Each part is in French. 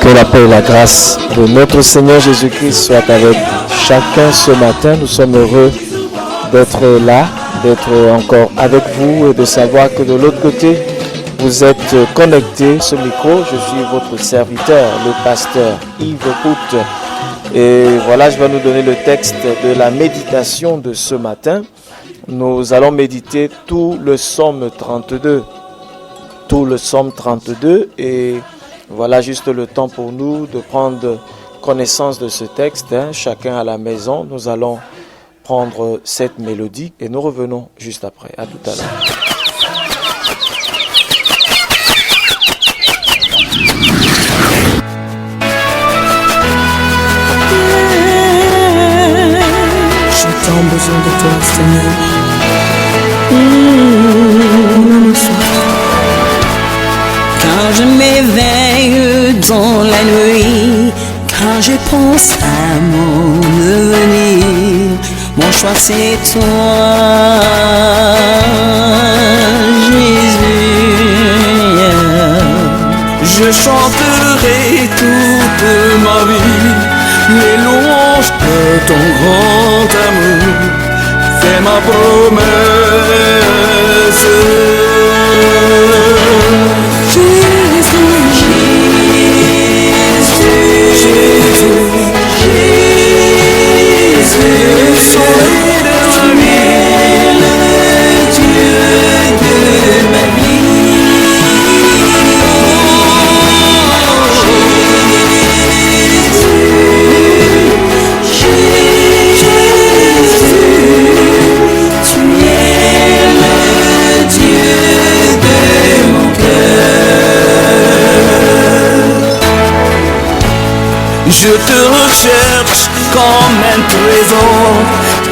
Que la paix et la grâce de notre Seigneur Jésus-Christ soient avec chacun ce matin. Nous sommes heureux d'être là, d'être encore avec vous et de savoir que de l'autre côté, vous êtes connectés. Ce micro, je suis votre serviteur, le pasteur Yves Route. Et voilà, je vais nous donner le texte de la méditation de ce matin. Nous allons méditer tout le psaume 32. Tout le psaume 32 et voilà juste le temps pour nous de prendre connaissance de ce texte. Chacun à la maison, nous allons prendre cette mélodie et nous revenons juste après. À tout à l'heure. J'ai tant besoin de toi, Seigneur. Mon âme soif. Quand je m'éveille dans la nuit, quand je pense à mon devenir, mon choix c'est toi, Jésus. Je chanterai toute ma vie les louanges de ton grand amour. Fais ma promesse. Je te recherche comme un trésor,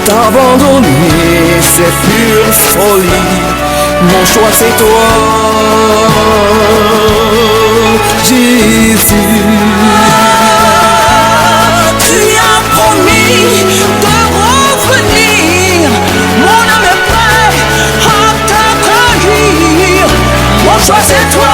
t'abandonner c'est pure folie, mon choix c'est toi, Jésus. Tu as promis de revenir, mon âme est prête à t'accueillir, mon choix c'est toi.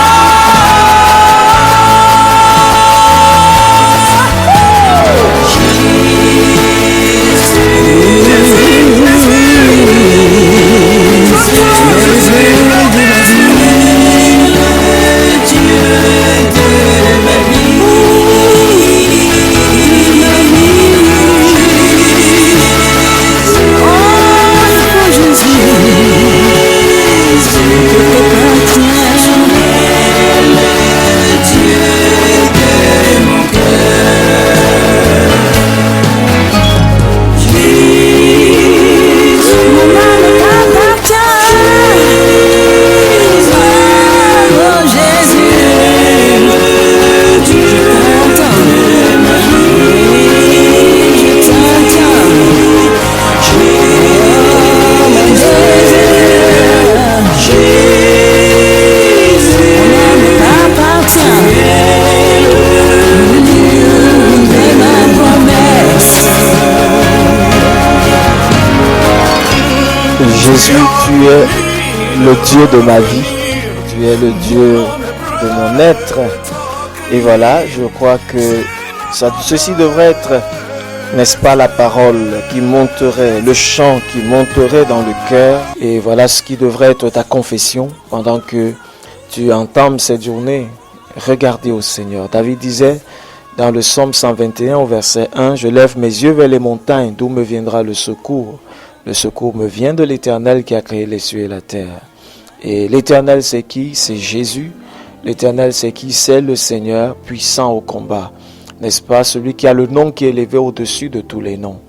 Jésus, tu es le Dieu de ma vie, tu es le Dieu de mon être. Et voilà, je crois que ceci devrait être, n'est-ce pas, la parole qui monterait, le chant qui monterait dans le cœur. Et voilà ce qui devrait être ta confession pendant que tu entames cette journée. Regardez au Seigneur. David disait dans le psaume 121 au verset 1, « Je lève mes yeux vers les montagnes, d'où me viendra le secours. Le secours me vient de l'Éternel qui a créé les cieux et la terre. » Et l'Éternel c'est qui? C'est Jésus. L'Éternel c'est qui? C'est le Seigneur puissant au combat. N'est-ce pas? Celui qui a le nom qui est élevé au-dessus de tous les noms.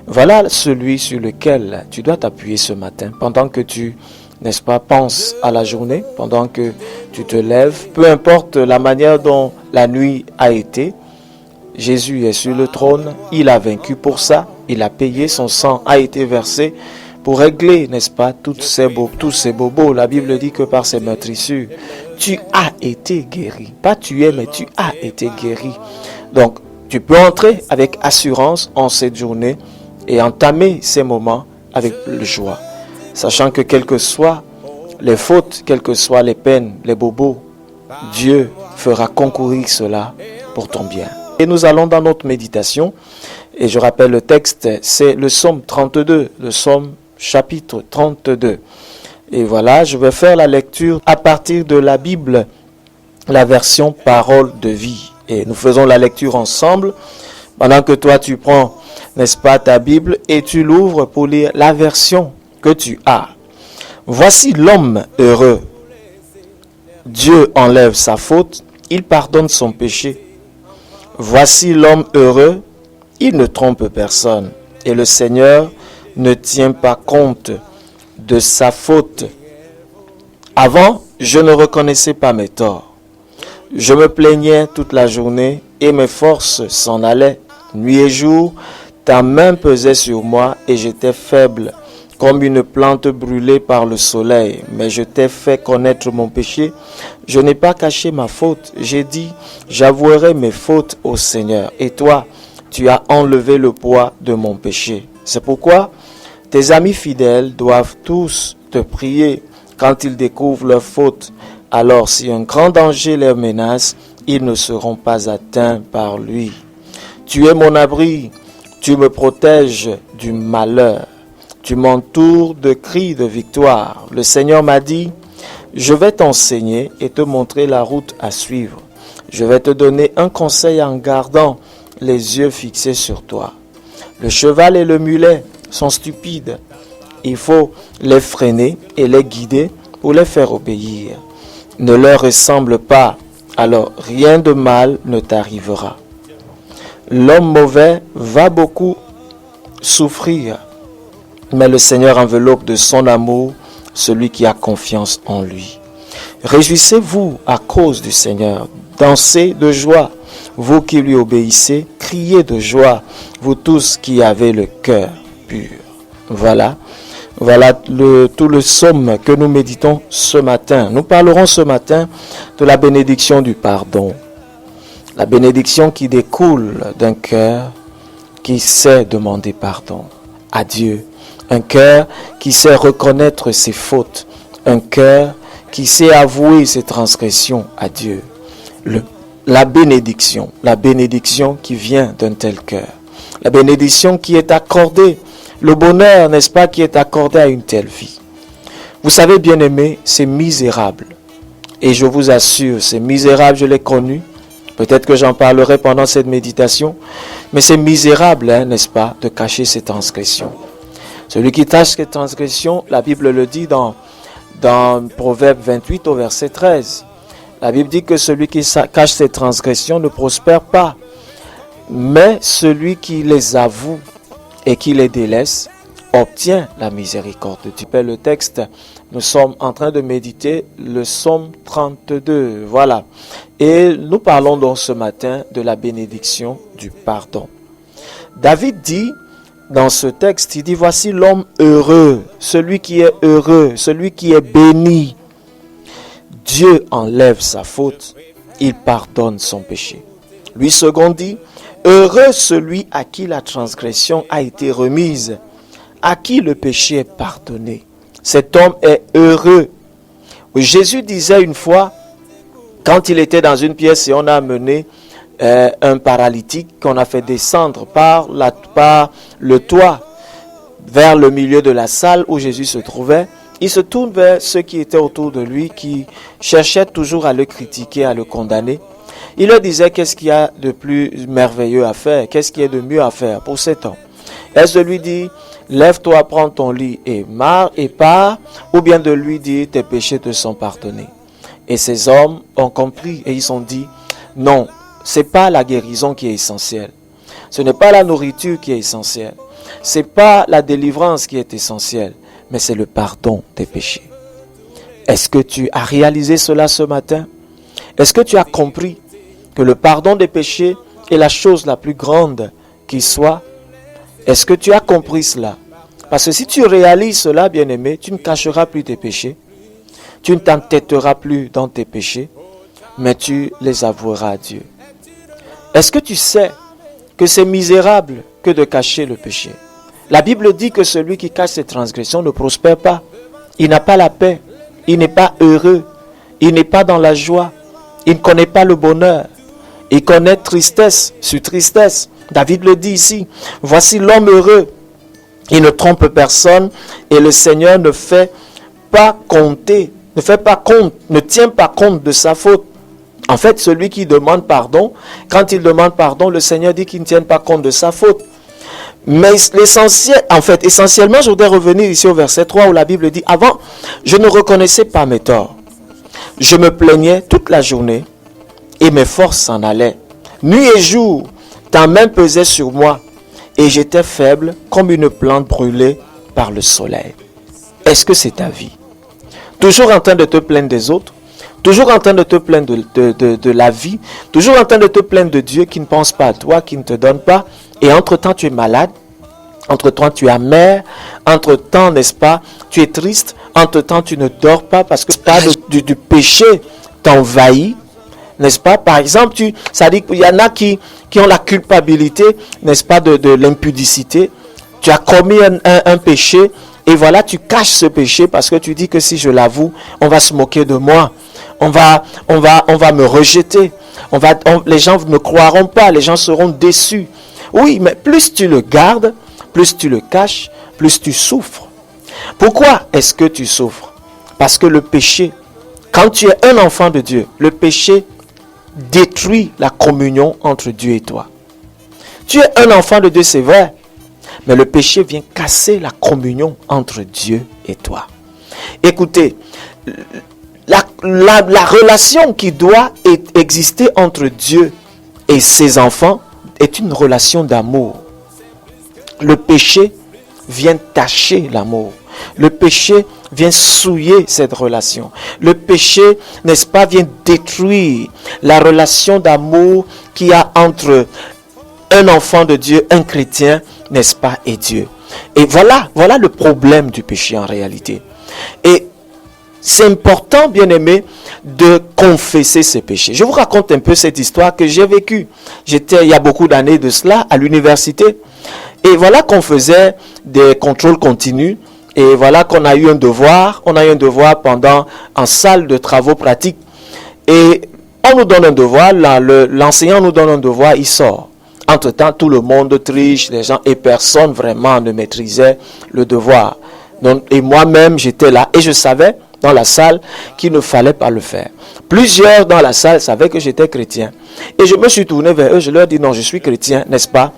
Voilà celui sur lequel tu dois t'appuyer ce matin. Pendant que tu, n'est-ce pas, penses à la journée, pendant que tu te lèves, peu importe la manière dont la nuit a été, Jésus est sur le trône, il a vaincu pour ça, il a payé, son sang a été versé pour régler, n'est-ce pas, tous ces bobos. La Bible dit que par ses meurtrissures, tu as été guéri. Pas tu es, mais tu as été guéri. Donc, tu peux entrer avec assurance en cette journée et entamer ces moments avec joie. Sachant que quelles que soient les fautes, quelles que soient les peines, les bobos, Dieu fera concourir cela pour ton bien. Et nous allons dans notre méditation. Et je rappelle le texte, c'est le psaume 32, le psaume chapitre 32. Et voilà, je vais faire la lecture à partir de la Bible, la version parole de vie. Et nous faisons la lecture ensemble, pendant que toi tu prends, n'est-ce pas, ta Bible et tu l'ouvres pour lire la version que tu as. Voici l'homme heureux. Dieu enlève sa faute, il pardonne son péché. Voici l'homme heureux, il ne trompe personne. Et le Seigneur ne tient pas compte de sa faute. Avant, je ne reconnaissais pas mes torts. Je me plaignais toute la journée et mes forces s'en allaient. Nuit et jour, ta main pesait sur moi et j'étais faible, comme une plante brûlée par le soleil. Mais je t'ai fait connaître mon péché. Je n'ai pas caché ma faute. J'ai dit, j'avouerai mes fautes au Seigneur. Et toi, tu as enlevé le poids de mon péché. C'est pourquoi tes amis fidèles doivent tous te prier quand ils découvrent leurs fautes. Alors, si un grand danger les menace, ils ne seront pas atteints par lui. Tu es mon abri, tu me protèges du malheur. Tu m'entoures de cris de victoire. Le Seigneur m'a dit, je vais t'enseigner et te montrer la route à suivre. Je vais te donner un conseil en gardant les yeux fixés sur toi. Le cheval et le mulet sont stupides. Il faut les freiner et les guider pour les faire obéir. Ne leur ressemble pas, alors rien de mal ne t'arrivera. L'homme mauvais va beaucoup souffrir, mais le Seigneur enveloppe de son amour celui qui a confiance en lui. Réjouissez-vous à cause du Seigneur, dansez de joie, vous qui lui obéissez, criez de joie, vous tous qui avez le cœur pur. Voilà tout le psaume que nous méditons ce matin. Nous parlerons ce matin de la bénédiction du pardon. La bénédiction qui découle d'un cœur qui sait demander pardon à Dieu. Un cœur qui sait reconnaître ses fautes. Un cœur qui sait avouer ses transgressions à Dieu. La bénédiction qui vient d'un tel cœur. La bénédiction qui est accordée. Le bonheur, n'est-ce pas, qui est accordé à une telle vie. Vous savez, bien-aimés, c'est misérable. Et je vous assure, c'est misérable, je l'ai connu. Peut-être que j'en parlerai pendant cette méditation. Mais c'est misérable, n'est-ce pas, de cacher ses transgressions. Celui qui cache ses transgressions, la Bible le dit dans Proverbe 28 au verset 13. La Bible dit que celui qui cache ses transgressions ne prospère pas. Mais celui qui les avoue et qui les délaisse obtient la miséricorde de Dieu. Le texte, nous sommes en train de méditer le psaume 32. Voilà. Et nous parlons donc ce matin de la bénédiction du pardon. David dit dans ce texte, il dit, voici l'homme heureux, celui qui est heureux, celui qui est béni. Dieu enlève sa faute, il pardonne son péché. Lui second dit, heureux celui à qui la transgression a été remise, à qui le péché est pardonné. Cet homme est heureux. Jésus disait une fois, quand il était dans une pièce et on a amené un paralytique qu'on a fait descendre par le toit vers le milieu de la salle où Jésus se trouvait, il se tourne vers ceux qui étaient autour de lui, qui cherchaient toujours à le critiquer, à le condamner. Il leur disait qu'est-ce qu'il y a de plus merveilleux à faire, qu'est-ce qu'il y a de mieux à faire pour cet homme. Est-ce de lui dire, lève-toi, prends ton lit et marche et pars, ou bien de lui dire, tes péchés te sont pardonnés. Et ces hommes ont compris et ils ont dit, non, ce n'est pas la guérison qui est essentielle. Ce n'est pas la nourriture qui est essentielle. Ce n'est pas la délivrance qui est essentielle, mais c'est le pardon des péchés. Est-ce que tu as réalisé cela ce matin? Est-ce que tu as compris que le pardon des péchés est la chose la plus grande qui soit? Est-ce que tu as compris cela? Parce que si tu réalises cela, bien-aimé, tu ne cacheras plus tes péchés. Tu ne t'entêteras plus dans tes péchés, mais tu les avoueras à Dieu. Est-ce que tu sais que c'est misérable que de cacher le péché? La Bible dit que celui qui cache ses transgressions ne prospère pas. Il n'a pas la paix. Il n'est pas heureux. Il n'est pas dans la joie. Il ne connaît pas le bonheur. Il connaît tristesse sur tristesse. David le dit ici. Voici l'homme heureux. Il ne trompe personne et le Seigneur ne fait pas compter, ne tient pas compte de sa faute. En fait, celui qui demande pardon, quand il demande pardon, le Seigneur dit qu'il ne tient pas compte de sa faute. Mais essentiellement, je voudrais revenir ici au verset 3 où la Bible dit, avant, je ne reconnaissais pas mes torts. Je me plaignais toute la journée et mes forces s'en allaient. Nuit et jour, ta main pesait sur moi et j'étais faible comme une plante brûlée par le soleil. Est-ce que c'est ta vie? Toujours en train de te plaindre des autres, toujours en train de te plaindre de la vie, toujours en train de te plaindre de Dieu qui ne pense pas à toi, qui ne te donne pas, et entre-temps tu es malade, entre-temps tu es amer, entre-temps, n'est-ce pas, tu es triste, entre-temps tu ne dors pas parce que pas du péché t'envahit, n'est-ce pas? Par exemple, ça dit qu'il y en a qui ont la culpabilité, n'est-ce pas, de l'impudicité. Tu as commis un péché et voilà, tu caches ce péché parce que tu dis que si je l'avoue, on va se moquer de moi. On va me rejeter. Les gens ne croiront pas, les gens seront déçus. Oui, mais plus tu le gardes, plus tu le caches, plus tu souffres. Pourquoi est-ce que tu souffres? Parce que le péché, quand tu es un enfant de Dieu, le péché détruit la communion entre Dieu et toi. Tu es un enfant de Dieu, c'est vrai, mais le péché vient casser la communion entre Dieu et toi. Écoutez, la relation qui doit exister entre Dieu et ses enfants est une relation d'amour. Le péché vient tacher l'amour. Le péché vient souiller cette relation. Le péché, n'est-ce pas, vient détruire la relation d'amour qu'il y a entre un enfant de Dieu, un chrétien, n'est-ce pas, et Dieu. Et voilà le problème du péché en réalité. Et c'est important, bien aimé, de confesser ses péchés. Je vous raconte un peu cette histoire que j'ai vécue. J'étais, il y a beaucoup d'années de cela, à l'université. Et voilà qu'on faisait des contrôles continus. Et voilà qu'on a eu un devoir. On a eu un devoir en salle de travaux pratiques. Et on nous donne un devoir. L'enseignant nous donne un devoir, il sort. Entre-temps, tout le monde triche, les gens, et personne vraiment ne maîtrisait le devoir. Donc, et moi-même, j'étais là et je savais dans la salle qu'il ne fallait pas le faire. Plusieurs dans la salle savaient que j'étais chrétien. Et je me suis tourné vers eux, je leur ai dit non, je suis chrétien, n'est-ce pas?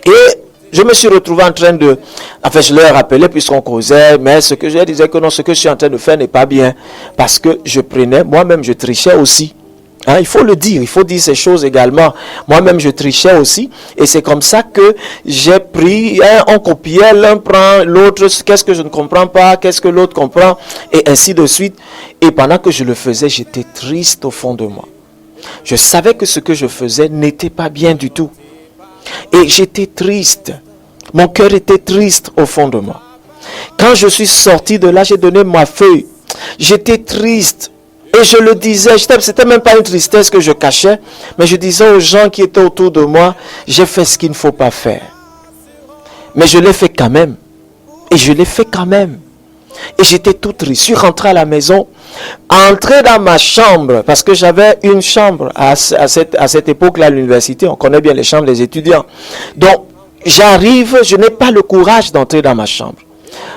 Et je me suis retrouvé en train de... Enfin, je leur ai rappelé puisqu'on causait, mais ce que je leur disais que non, ce que je suis en train de faire n'est pas bien. Parce que je prenais, moi-même je trichais aussi. Hein, il faut le dire, il faut dire ces choses également. Moi-même je trichais aussi. Et c'est comme ça que j'ai pris, on copiait, l'un prend l'autre, qu'est-ce que je ne comprends pas, qu'est-ce que l'autre comprend, et ainsi de suite. Et pendant que je le faisais, j'étais triste au fond de moi. Je savais que ce que je faisais n'était pas bien du tout. Et j'étais triste. Mon cœur était triste au fond de moi. Quand je suis sorti de là, j'ai donné ma feuille. J'étais triste. Et je le disais, c'était même pas une tristesse que je cachais, mais je disais aux gens qui étaient autour de moi, j'ai fait ce qu'il ne faut pas faire. Mais je l'ai fait quand même. Et je l'ai fait quand même. Et j'étais tout triste. Je suis rentré à la maison, entré dans ma chambre, parce que j'avais une chambre à cette époque-là à l'université. On connaît bien les chambres des étudiants. Donc, j'arrive, je n'ai pas le courage d'entrer dans ma chambre.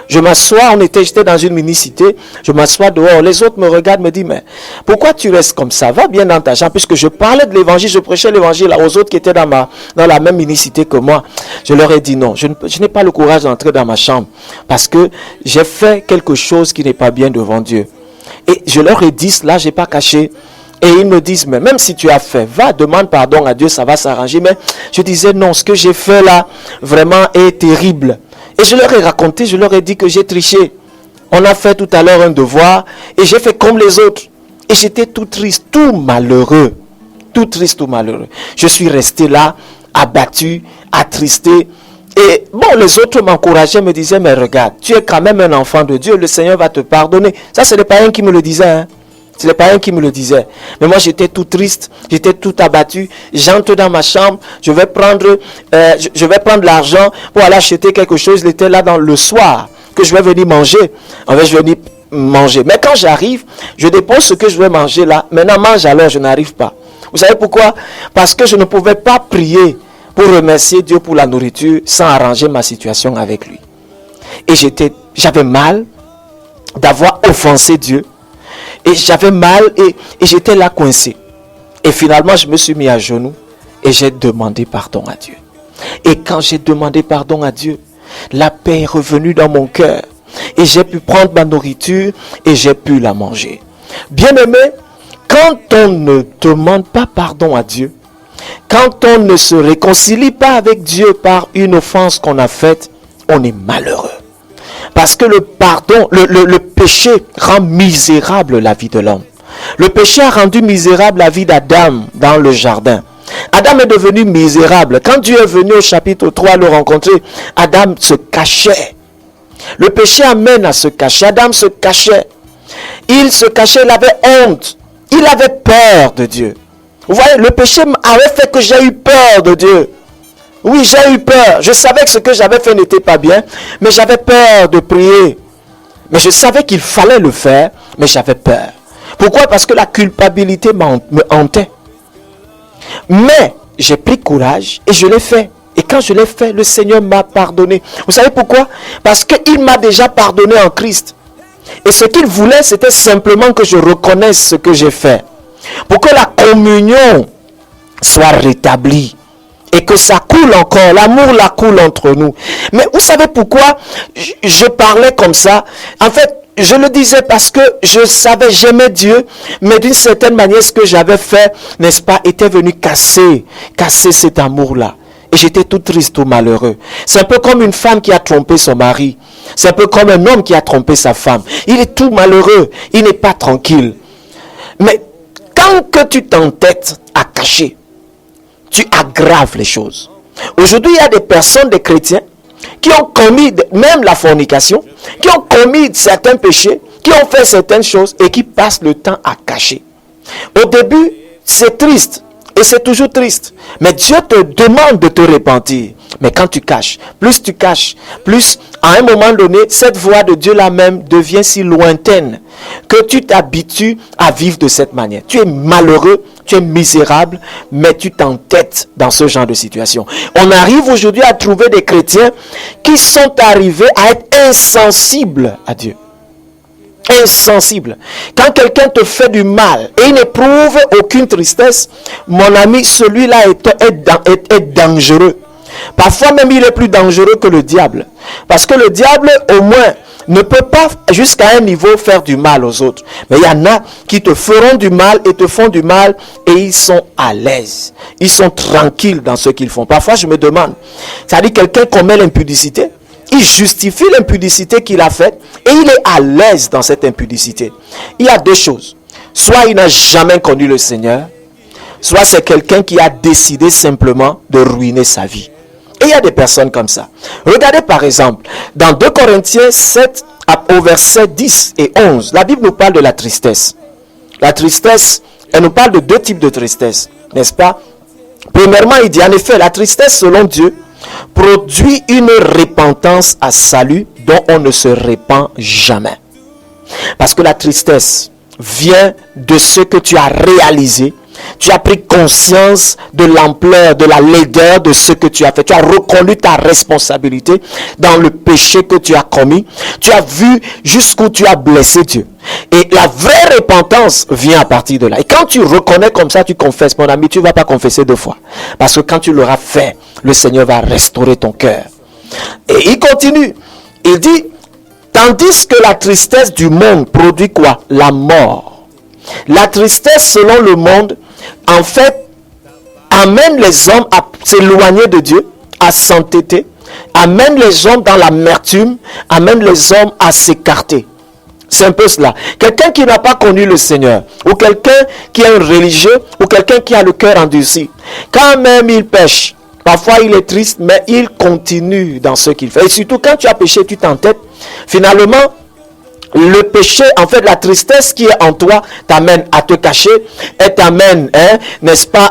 Je m'assois, j'étais dans une mini-cité, je m'assois dehors, les autres me regardent, me disent, mais pourquoi tu restes comme ça? Va bien dans ta chambre, puisque je parlais de l'évangile, je prêchais l'évangile aux autres qui étaient dans la même mini-cité que moi. Je leur ai dit non, je n'ai pas le courage d'entrer dans ma chambre, parce que j'ai fait quelque chose qui n'est pas bien devant Dieu. Et je leur ai dit cela, je n'ai pas caché. Et ils me disent, mais même si tu as fait, va, demande pardon à Dieu, ça va s'arranger. Mais je disais, non, ce que j'ai fait là, vraiment est terrible. Et je leur ai raconté, je leur ai dit que j'ai triché. On a fait tout à l'heure un devoir et j'ai fait comme les autres. Et j'étais tout triste, tout malheureux. Tout triste, tout malheureux. Je suis resté là, abattu, attristé. Et bon, les autres m'encourageaient, me disaient, mais regarde, tu es quand même un enfant de Dieu, le Seigneur va te pardonner. Ça, c'est les parents qui me le disaient, hein. C'est les parents qui me le disaient. Mais moi, j'étais tout triste, j'étais tout abattu. J'entre dans ma chambre, je vais prendre l'argent pour aller acheter quelque chose. Il était là dans le soir que je vais venir manger. En fait, je vais venir manger. Mais quand j'arrive, je dépose ce que je vais manger là. Maintenant, mange alors, je n'arrive pas. Vous savez pourquoi? Parce que je ne pouvais pas prier pour remercier Dieu pour la nourriture sans arranger ma situation avec lui. Et j'avais mal d'avoir offensé Dieu. Et j'avais mal et j'étais là coincé. Et finalement, je me suis mis à genoux et j'ai demandé pardon à Dieu. Et quand j'ai demandé pardon à Dieu, la paix est revenue dans mon cœur. Et j'ai pu prendre ma nourriture et j'ai pu la manger. Bien-aimé, quand on ne demande pas pardon à Dieu, quand on ne se réconcilie pas avec Dieu par une offense qu'on a faite, on est malheureux. Parce que le pardon, le péché rend misérable la vie de l'homme. Le péché a rendu misérable la vie d'Adam dans le jardin. Adam est devenu misérable. Quand Dieu est venu au chapitre 3 le rencontrer, Adam se cachait. Le péché amène à se cacher. Adam se cachait. Il se cachait, il avait honte. Il avait peur de Dieu. Vous voyez, le péché avait fait que j'ai eu peur de Dieu. Oui, j'ai eu peur. Je savais que ce que j'avais fait n'était pas bien, mais j'avais peur de prier. Mais je savais qu'il fallait le faire, mais j'avais peur. Pourquoi? Parce que la culpabilité me hantait. Mais j'ai pris courage et je l'ai fait. Et quand je l'ai fait, le Seigneur m'a pardonné. Vous savez pourquoi? Parce qu'il m'a déjà pardonné en Christ. Et ce qu'il voulait, c'était simplement que je reconnaisse ce que j'ai fait. Pour que la communion soit rétablie. Et que ça coule encore. L'amour la coule entre nous. Mais vous savez pourquoi je parlais comme ça? En fait, je le disais parce que je savais, j'aimais Dieu, mais d'une certaine manière, ce que j'avais fait, n'est-ce pas, était venu casser cet amour-là. Et j'étais tout triste, tout malheureux. C'est un peu comme une femme qui a trompé son mari. C'est un peu comme un homme qui a trompé sa femme. Il est tout malheureux. Il n'est pas tranquille. Mais quand que tu t'entêtes à cacher, tu aggraves les choses. Aujourd'hui, il y a des personnes, des chrétiens, qui ont commis même la fornication, qui ont commis certains péchés, qui ont fait certaines choses et qui passent le temps à cacher. Au début, c'est triste et c'est toujours triste. Mais Dieu te demande de te repentir. Mais quand tu caches, plus à un moment donné, cette voix de Dieu là même devient si lointaine que tu t'habitues à vivre de cette manière. Tu es malheureux, tu es misérable, mais tu t'entêtes dans ce genre de situation. On arrive aujourd'hui à trouver des chrétiens qui sont arrivés à être insensibles à Dieu. Insensible. Quand quelqu'un te fait du mal et il n'éprouve aucune tristesse, mon ami, celui-là est dangereux. Parfois même il est plus dangereux que le diable. Parce que le diable au moins ne peut pas jusqu'à un niveau faire du mal aux autres. Mais il y en a qui te feront du mal et te font du mal et ils sont à l'aise. Ils sont tranquilles dans ce qu'ils font. Parfois je me demande, c'est-à-dire quelqu'un commet l'impudicité, il justifie l'impudicité qu'il a faite et il est à l'aise dans cette impudicité. Il y a deux choses. Soit il n'a jamais connu le Seigneur, soit c'est quelqu'un qui a décidé simplement de ruiner sa vie. Et il y a des personnes comme ça. Regardez par exemple, dans 2 Corinthiens 7, au verset 10 et 11, la Bible nous parle de la tristesse. La tristesse, elle nous parle de deux types de tristesse, n'est-ce pas? Premièrement, il dit en effet, la tristesse selon Dieu produit une repentance à salut dont on ne se repent jamais. Parce que la tristesse vient de ce que tu as réalisé. Tu as pris conscience de l'ampleur, de la laideur de ce que tu as fait. Tu as reconnu ta responsabilité dans le péché que tu as commis. Tu as vu jusqu'où tu as blessé Dieu. Et la vraie repentance vient à partir de là. Et quand tu reconnais comme ça, tu confesses. Mon ami, tu ne vas pas confesser deux fois. Parce que quand tu l'auras fait, le Seigneur va restaurer ton cœur. Et il continue. Il dit, tandis que la tristesse du monde produit quoi? La mort. La tristesse selon le monde, en fait, amène les hommes à s'éloigner de Dieu, à s'entêter, amène les hommes dans l'amertume, amène les hommes à s'écarter. C'est un peu cela. Quelqu'un qui n'a pas connu le Seigneur, ou quelqu'un qui est un religieux, ou quelqu'un qui a le cœur endurci, quand même il pêche, parfois il est triste, mais il continue dans ce qu'il fait. Et surtout quand tu as péché, tu t'entêtes, finalement, le péché, en fait, la tristesse qui est en toi t'amène à te cacher et t'amène, n'est-ce pas,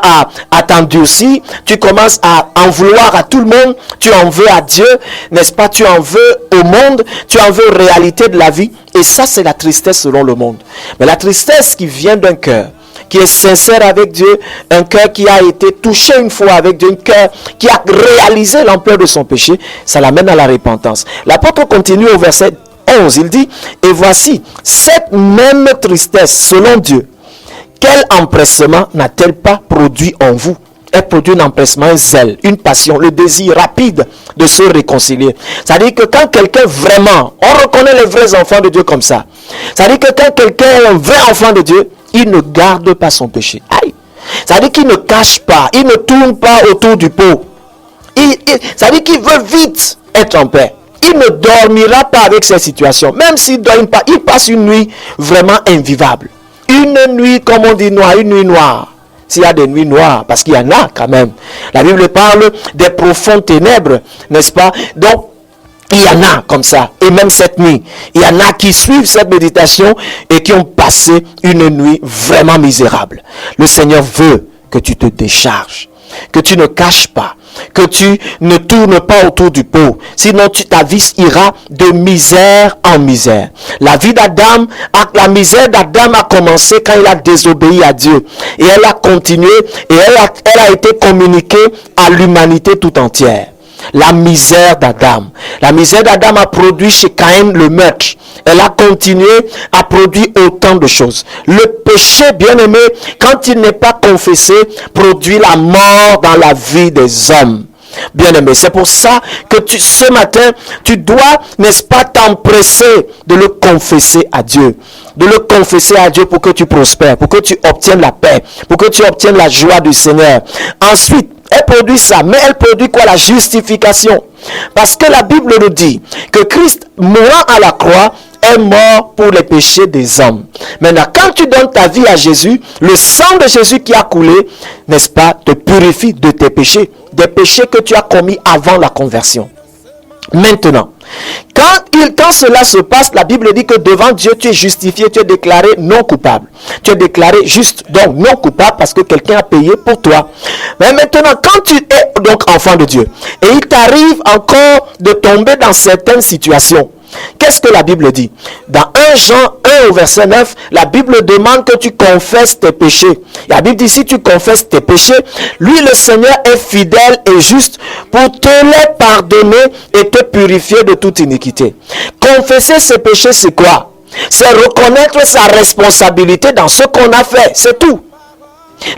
à t'endurcir. Tu commences à en vouloir à tout le monde. Tu en veux à Dieu, n'est-ce pas? Tu en veux au monde. Tu en veux aux réalités de la vie. Et ça, c'est la tristesse selon le monde. Mais la tristesse qui vient d'un cœur, qui est sincère avec Dieu, un cœur qui a été touché une fois avec Dieu, un cœur qui a réalisé l'ampleur de son péché, ça l'amène à la repentance. L'apôtre continue au verset 11, il dit, et voici, cette même tristesse, selon Dieu, quel empressement n'a-t-elle pas produit en vous? Elle produit un empressement, un zèle, une passion, le désir rapide de se réconcilier. C'est-à-dire que quand quelqu'un vraiment, on reconnaît les vrais enfants de Dieu comme ça. C'est-à-dire que quand quelqu'un est un vrai enfant de Dieu, il ne garde pas son péché. Aïe. C'est-à-dire qu'il ne cache pas, il ne tourne pas autour du pot. C'est-à-dire qu'il veut vite être en paix. Il ne dormira pas avec cette situation. Même s'il dort pas, il passe une nuit vraiment invivable. Une nuit, comme on dit, noire, une nuit noire. S'il y a des nuits noires, parce qu'il y en a quand même. La Bible parle des profondes ténèbres, n'est-ce pas? Donc, il y en a comme ça. Et même cette nuit, il y en a qui suivent cette méditation et qui ont passé une nuit vraiment misérable. Le Seigneur veut que tu te décharges, que tu ne caches pas, que tu ne tournes pas autour du pot. Sinon, ta vie ira de misère en misère. La misère d'Adam a commencé quand il a désobéi à Dieu. Et elle a continué et elle a été communiquée à l'humanité tout entière. La misère d'Adam. La misère d'Adam a produit chez Caïn le meurtre. Elle a continué à produire autant de choses. Le péché, bien aimé, quand il n'est pas confessé, produit la mort dans la vie des hommes. Bien aimé, c'est pour ça que ce matin, tu dois, n'est-ce pas, t'empresser de le confesser à Dieu. De le confesser à Dieu pour que tu prospères, pour que tu obtiennes la paix, pour que tu obtiennes la joie du Seigneur. Ensuite, elle produit ça, mais elle produit quoi? La justification. Parce que la Bible nous dit que Christ, mourant à la croix, est mort pour les péchés des hommes. Maintenant, quand tu donnes ta vie à Jésus, le sang de Jésus qui a coulé, n'est-ce pas, te purifie de tes péchés, des péchés que tu as commis avant la conversion. Maintenant, quand cela se passe, la Bible dit que devant Dieu, tu es justifié, tu es déclaré non coupable. Tu es déclaré juste, donc non coupable parce que quelqu'un a payé pour toi. Mais maintenant, quand tu es donc enfant de Dieu, et il t'arrive encore de tomber dans certaines situations, qu'est-ce que la Bible dit? Dans 1 Jean 1 au verset 9, la Bible demande que tu confesses tes péchés. La Bible dit, si tu confesses tes péchés, lui le Seigneur est fidèle et juste pour te les pardonner et te purifier de toute iniquité. Confesser ses péchés, c'est quoi? C'est reconnaître sa responsabilité dans ce qu'on a fait, c'est tout.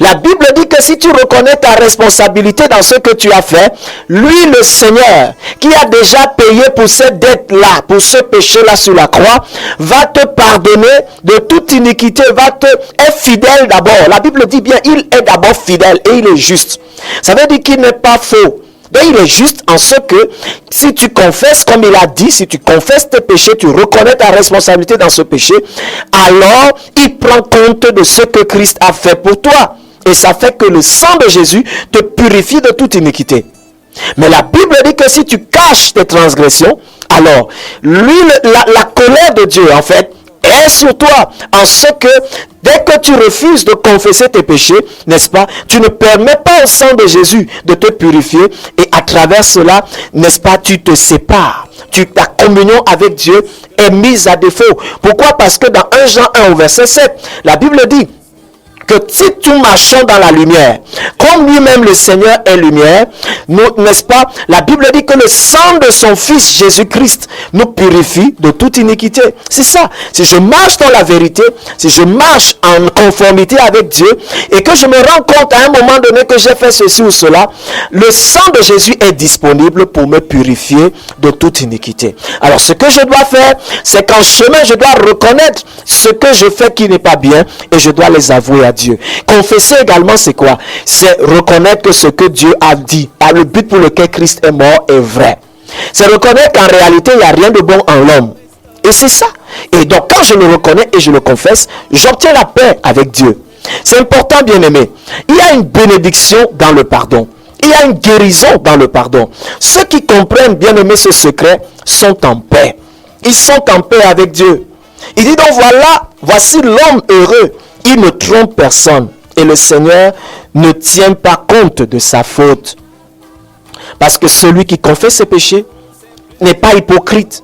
La Bible dit que si tu reconnais ta responsabilité dans ce que tu as fait, lui le Seigneur, qui a déjà payé pour cette dette-là, pour ce péché-là sur la croix, va te pardonner de toute iniquité, est fidèle d'abord. La Bible dit bien, il est d'abord fidèle et il est juste. Ça veut dire qu'il n'est pas faux. Donc il est juste en ce que si tu confesses, comme il a dit, si tu confesses tes péchés, tu reconnais ta responsabilité dans ce péché, alors il prend compte de ce que Christ a fait pour toi. Et ça fait que le sang de Jésus te purifie de toute iniquité. Mais la Bible dit que si tu caches tes transgressions, alors lui, la colère de Dieu en fait est sur toi, en ce que dès que tu refuses de confesser tes péchés, n'est-ce pas, tu ne permets pas au sang de Jésus de te purifier et à travers cela, n'est-ce pas, tu te sépares. Ta communion avec Dieu est mise à défaut. Pourquoi? Parce que dans 1 Jean 1 au verset 7, la Bible dit que si nous marchons dans la lumière, comme lui-même le Seigneur est lumière, n'est-ce pas, la Bible dit que le sang de son Fils Jésus-Christ nous purifie de toute iniquité. C'est ça. Si je marche dans la vérité, si je marche en conformité avec Dieu, et que je me rends compte à un moment donné que j'ai fait ceci ou cela, le sang de Jésus est disponible pour me purifier de toute iniquité. Alors ce que je dois faire, c'est qu'en chemin, je dois reconnaître ce que je fais qui n'est pas bien, et je dois les avouer à Dieu. Confesser également, c'est quoi? C'est reconnaître que ce que Dieu a dit, le but pour lequel Christ est mort est vrai. C'est reconnaître qu'en réalité, il n'y a rien de bon en l'homme. Et c'est ça. Et donc, quand je le reconnais et je le confesse, j'obtiens la paix avec Dieu. C'est important, bien aimé. Il y a une bénédiction dans le pardon. Il y a une guérison dans le pardon. Ceux qui comprennent, bien aimé, ce secret sont en paix. Ils sont en paix avec Dieu. Il dit donc, voici l'homme heureux. Il ne trompe personne et le Seigneur ne tient pas compte de sa faute. Parce que celui qui confesse ses péchés n'est pas hypocrite.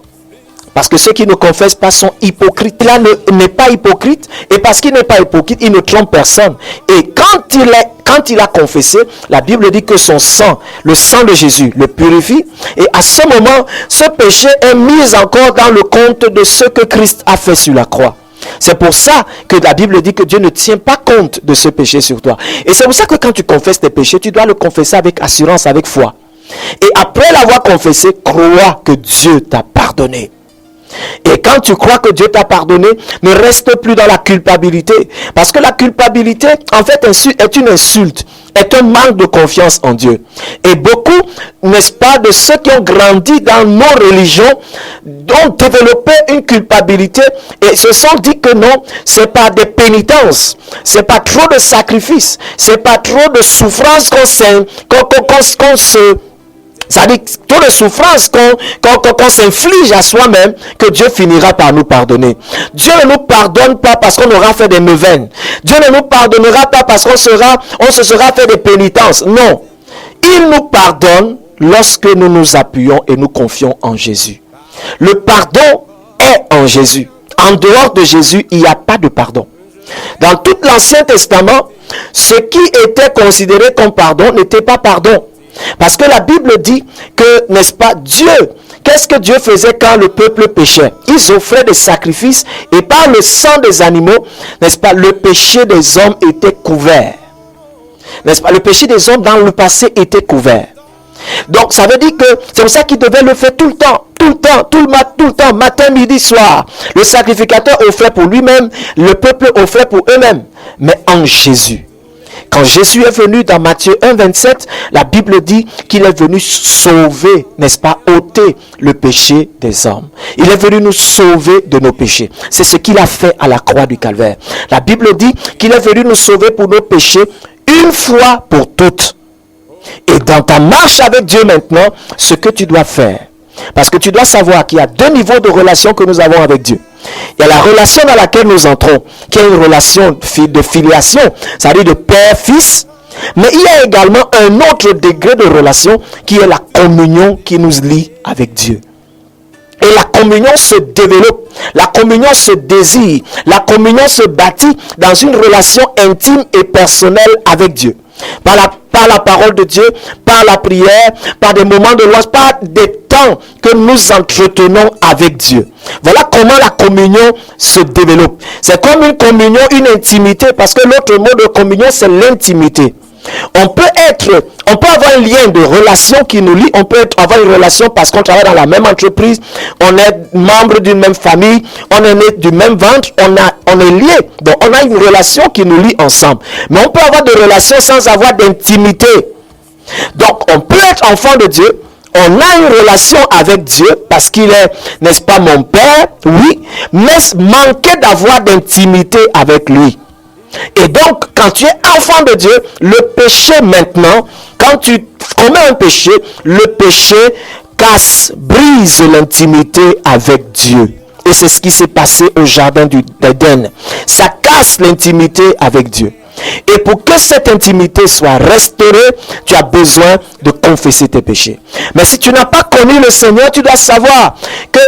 Parce que ceux qui ne confessent pas sont hypocrites. Là n'est pas hypocrite, et parce qu'il n'est pas hypocrite, il ne trompe personne. Et quand il a confessé, la Bible dit que son sang, le sang de Jésus, le purifie. Et à ce moment, ce péché est mis encore dans le compte de ce que Christ a fait sur la croix. C'est pour ça que la Bible dit que Dieu ne tient pas compte de ce péché sur toi. Et c'est pour ça que quand tu confesses tes péchés, tu dois le confesser avec assurance, avec foi. Et après l'avoir confessé, crois que Dieu t'a pardonné. Et quand tu crois que Dieu t'a pardonné, ne reste plus dans la culpabilité. Parce que la culpabilité, en fait, est une insulte, est un manque de confiance en Dieu. Et beaucoup, n'est-ce pas, de ceux qui ont grandi dans nos religions, ont développé une culpabilité et se sont dit que non, c'est pas des pénitences, c'est pas trop de sacrifices, c'est pas trop de souffrances qu'on ça dit trop de souffrance qu'on s'inflige à soi-même, que Dieu finira par nous pardonner. Dieu ne nous pardonne pas parce qu'on aura fait des neuvaines. Dieu ne nous pardonnera pas parce qu'on se sera fait des pénitences. Non. Il nous pardonne lorsque nous nous appuyons et nous confions en Jésus. Le pardon est en Jésus. En dehors de Jésus, il n'y a pas de pardon. Dans tout l'Ancien Testament, ce qui était considéré comme pardon n'était pas pardon. Parce que la Bible dit que, n'est-ce pas, Dieu, qu'est-ce que Dieu faisait quand le peuple péchait? Ils offraient des sacrifices et par le sang des animaux, n'est-ce pas, le péché des hommes était couvert. N'est-ce pas, le péché des hommes dans le passé était couvert. Donc ça veut dire que c'est pour ça qu'ils devaient le faire tout le temps, tout le temps, matin, midi, soir. Le sacrificateur offrait pour lui-même, le peuple offrait pour eux-mêmes. Mais en Jésus, quand Jésus est venu dans Matthieu 1, 27, la Bible dit qu'il est venu sauver, n'est-ce pas, ôter le péché des hommes. Il est venu nous sauver de nos péchés. C'est ce qu'il a fait à la croix du Calvaire. La Bible dit qu'il est venu nous sauver pour nos péchés une fois pour toutes. Et dans ta marche avec Dieu maintenant, ce que tu dois faire, parce que tu dois savoir qu'il y a deux niveaux de relation que nous avons avec Dieu. Il y a la relation dans laquelle nous entrons, qui est une relation de filiation, c'est-à-dire de père-fils. Mais il y a également un autre degré de relation qui est la communion qui nous lie avec Dieu. Et la communion se développe, la communion se désire, la communion se bâtit dans une relation intime et personnelle avec Dieu. Par la parole de Dieu, par la prière, par des moments de louange, par des temps que nous entretenons avec Dieu. Voilà comment la communion se développe. C'est comme une communion, une intimité, parce que l'autre mot de communion, c'est l'intimité. On peut avoir un lien de relation qui nous lie, on peut avoir une relation parce qu'on travaille dans la même entreprise, on est membre d'une même famille, on est né du même ventre, on est lié, donc on a une relation qui nous lie ensemble. Mais on peut avoir des relations sans avoir d'intimité. Donc on peut être enfant de Dieu, on a une relation avec Dieu parce qu'il est, n'est-ce pas, mon Père, oui, mais manquer d'avoir d'intimité avec lui. Et donc, quand tu es enfant de Dieu, le péché maintenant, quand tu commets un péché, le péché casse, brise l'intimité avec Dieu. Et c'est ce qui s'est passé au jardin d'Éden. Ça casse l'intimité avec Dieu. Et pour que cette intimité soit restaurée, tu as besoin de confesser tes péchés. Mais si tu n'as pas connu le Seigneur, tu dois savoir que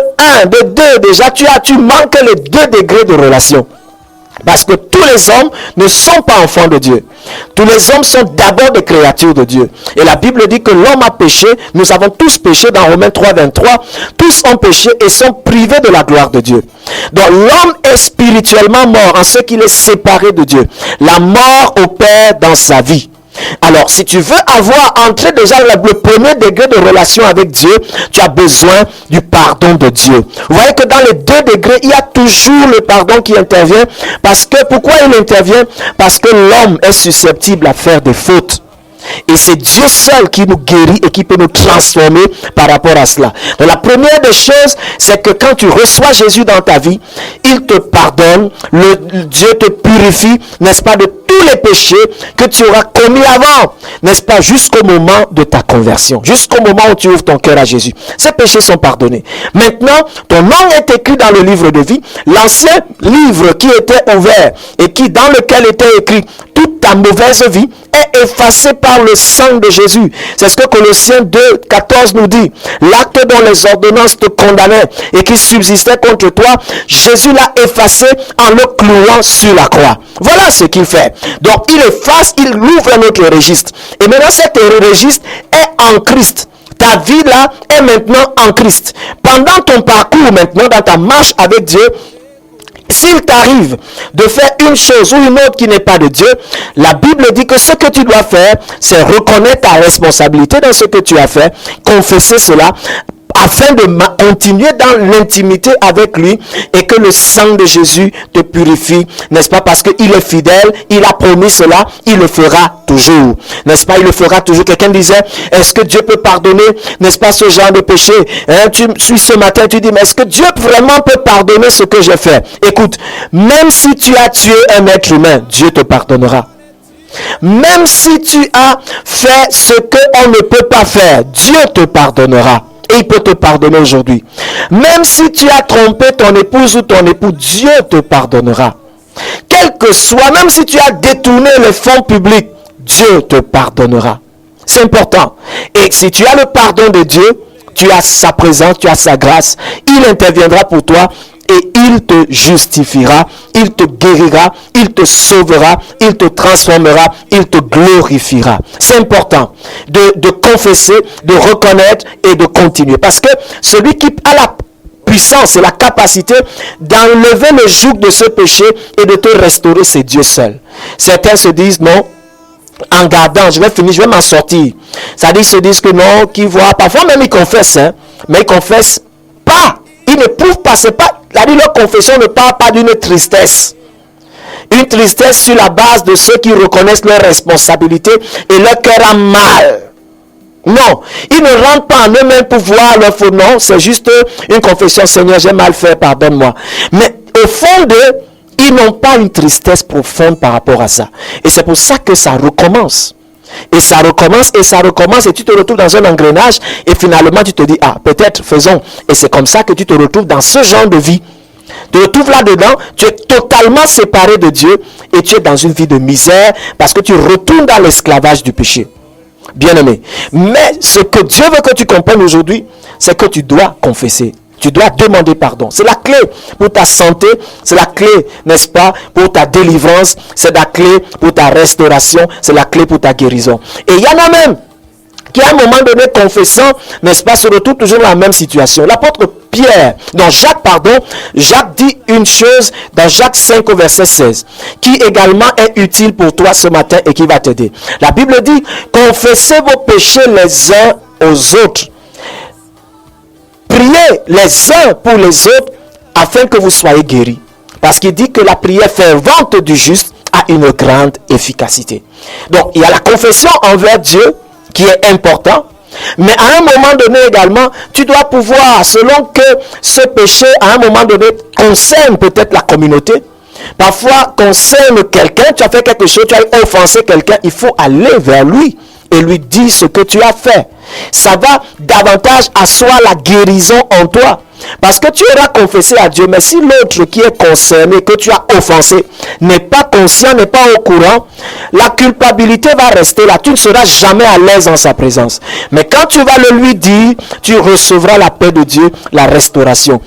déjà, tu manques les 2 degrés de relation. Parce que tous les hommes ne sont pas enfants de Dieu. Tous les hommes sont d'abord des créatures de Dieu. Et la Bible dit que l'homme a péché. Nous avons tous péché dans Romains 3, 23. Tous ont péché et sont privés de la gloire de Dieu. Donc l'homme est spirituellement mort en ce qu'il est séparé de Dieu. La mort opère dans sa vie. Alors, si tu veux entrer déjà le premier degré de relation avec Dieu, tu as besoin du pardon de Dieu. Vous voyez que dans les 2 degrés, il y a toujours le pardon qui intervient. Pourquoi il intervient? Parce que l'homme est susceptible à faire des fautes. Et c'est Dieu seul qui nous guérit et qui peut nous transformer par rapport à cela. Donc la première des choses, c'est que quand tu reçois Jésus dans ta vie, il te pardonne, Dieu te purifie, n'est-ce pas, de tous les péchés que tu auras commis avant, n'est-ce pas, jusqu'au moment de ta conversion, jusqu'au moment où tu ouvres ton cœur à Jésus. Ces péchés sont pardonnés. Maintenant, ton nom est écrit dans le livre de vie, l'ancien livre qui était ouvert et dans lequel était écrit toutes ta mauvaise vie est effacée par le sang de Jésus. C'est ce que Colossiens 2, 14 nous dit. L'acte dont les ordonnances te condamnaient et qui subsistait contre toi, Jésus l'a effacé en le clouant sur la croix. Voilà ce qu'il fait. Donc il efface, il ouvre notre registre. Et maintenant cet registre est en Christ. Ta vie là est maintenant en Christ. Pendant ton parcours maintenant, dans ta marche avec Dieu, s'il t'arrive de faire une chose ou une autre qui n'est pas de Dieu, la Bible dit que ce que tu dois faire, c'est reconnaître ta responsabilité dans ce que tu as fait, confesser cela, afin de continuer dans l'intimité avec lui et que le sang de Jésus te purifie, n'est-ce pas? Parce qu'il est fidèle, il a promis cela, il le fera toujours, n'est-ce pas? Il le fera toujours. Quelqu'un disait, est-ce que Dieu peut pardonner, n'est-ce pas, ce genre de péché? Tu suis ce matin, tu dis, mais est-ce que Dieu vraiment peut pardonner ce que j'ai fait? Écoute, même si tu as tué un être humain, Dieu te pardonnera. Même si tu as fait ce qu'on ne peut pas faire, Dieu te pardonnera. Et il peut te pardonner aujourd'hui. Même si tu as trompé ton épouse ou ton époux, Dieu te pardonnera. Quel que soit, même si tu as détourné les fonds publics, Dieu te pardonnera. C'est important. Et si tu as le pardon de Dieu, tu as sa présence, tu as sa grâce. Il interviendra pour toi et il te justifiera, il te guérira, il te sauvera, il te transformera, il te glorifiera. C'est important de confesser, de reconnaître et de continuer. Parce que celui qui a la puissance et la capacité d'enlever le joug de ce péché et de te restaurer, c'est Dieu seul. Certains se disent non, en gardant, je vais finir, je vais m'en sortir. C'est-à-dire, ils se disent que non, qu'ils voient, parfois même ils confessent, mais ils confessent pas. Ils ne prouvent pas, c'est pas, leur confession ne parle pas d'une tristesse. Une tristesse sur la base de ceux qui reconnaissent leurs responsabilités et leur cœur a mal. Non, ils ne rentrent pas en eux-mêmes pour voir leur faute. Non, c'est juste une confession. Seigneur, j'ai mal fait, pardonne-moi. Mais au fond d'eux, ils n'ont pas une tristesse profonde par rapport à ça. Et c'est pour ça que ça recommence. Et ça recommence, et ça recommence, et tu te retrouves dans un engrenage, et finalement tu te dis, ah, peut-être, faisons. Et c'est comme ça que tu te retrouves dans ce genre de vie. Tu te retrouves là-dedans, tu es totalement séparé de Dieu, et tu es dans une vie de misère, parce que tu retournes dans l'esclavage du péché. Bien-aimé. Mais ce que Dieu veut que tu comprennes aujourd'hui, c'est que tu dois confesser. Tu dois demander pardon. C'est la clé pour ta santé. C'est la clé, n'est-ce pas, pour ta délivrance. C'est la clé pour ta restauration. C'est la clé pour ta guérison. Et il y en a même qui, à un moment donné, confessant, n'est-ce pas, se retrouvent toujours dans la même situation. L'apôtre Pierre, dans Jacques dit une chose dans Jacques 5 au verset 16, qui également est utile pour toi ce matin et qui va t'aider. La Bible dit, confessez vos péchés les uns aux autres. Priez les uns pour les autres afin que vous soyez guéris. Parce qu'il dit que la prière fervente du juste a une grande efficacité. Donc, il y a la confession envers Dieu qui est important. Mais à un moment donné également, tu dois pouvoir, selon que ce péché, à un moment donné, concerne peut-être la communauté. Parfois, concerne quelqu'un, tu as fait quelque chose, tu as offensé quelqu'un, il faut aller vers lui et lui dire ce que tu as fait. Ça va davantage asseoir la guérison en toi. Parce que tu auras confessé à Dieu, mais si l'autre qui est concerné, que tu as offensé, n'est pas conscient, n'est pas au courant, la culpabilité va rester là. Tu ne seras jamais à l'aise en sa présence. Mais quand tu vas le lui dire, tu recevras la paix de Dieu, la restauration.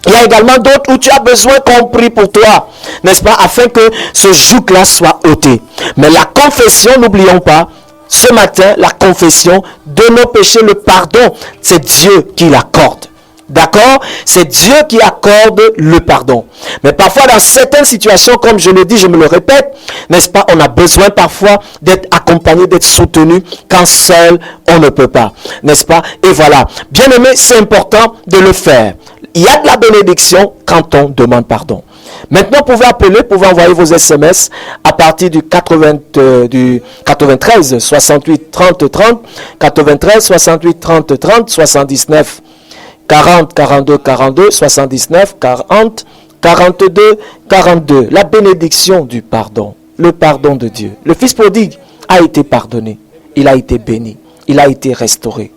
Il y a également d'autres où tu as besoin qu'on prie pour toi, n'est-ce pas, afin que ce joug-là soit ôté. Mais la confession, n'oublions pas, ce matin, la confession de nos péchés, le pardon, c'est Dieu qui l'accorde. D'accord? C'est Dieu qui accorde le pardon. Mais parfois, dans certaines situations, comme je le dis, je me le répète, n'est-ce pas, on a besoin parfois d'être accompagné, d'être soutenu, quand seul, on ne peut pas. N'est-ce pas? Et voilà. Bien aimé, c'est important de le faire. Il y a de la bénédiction quand on demande pardon. Maintenant, vous pouvez appeler, vous pouvez envoyer vos SMS à partir du 93 68 30 30, 93 68 30 30, 79 40 42 42, 79 40 42 42. La bénédiction du pardon, le pardon de Dieu. Le fils prodigue a été pardonné, il a été béni, il a été restauré.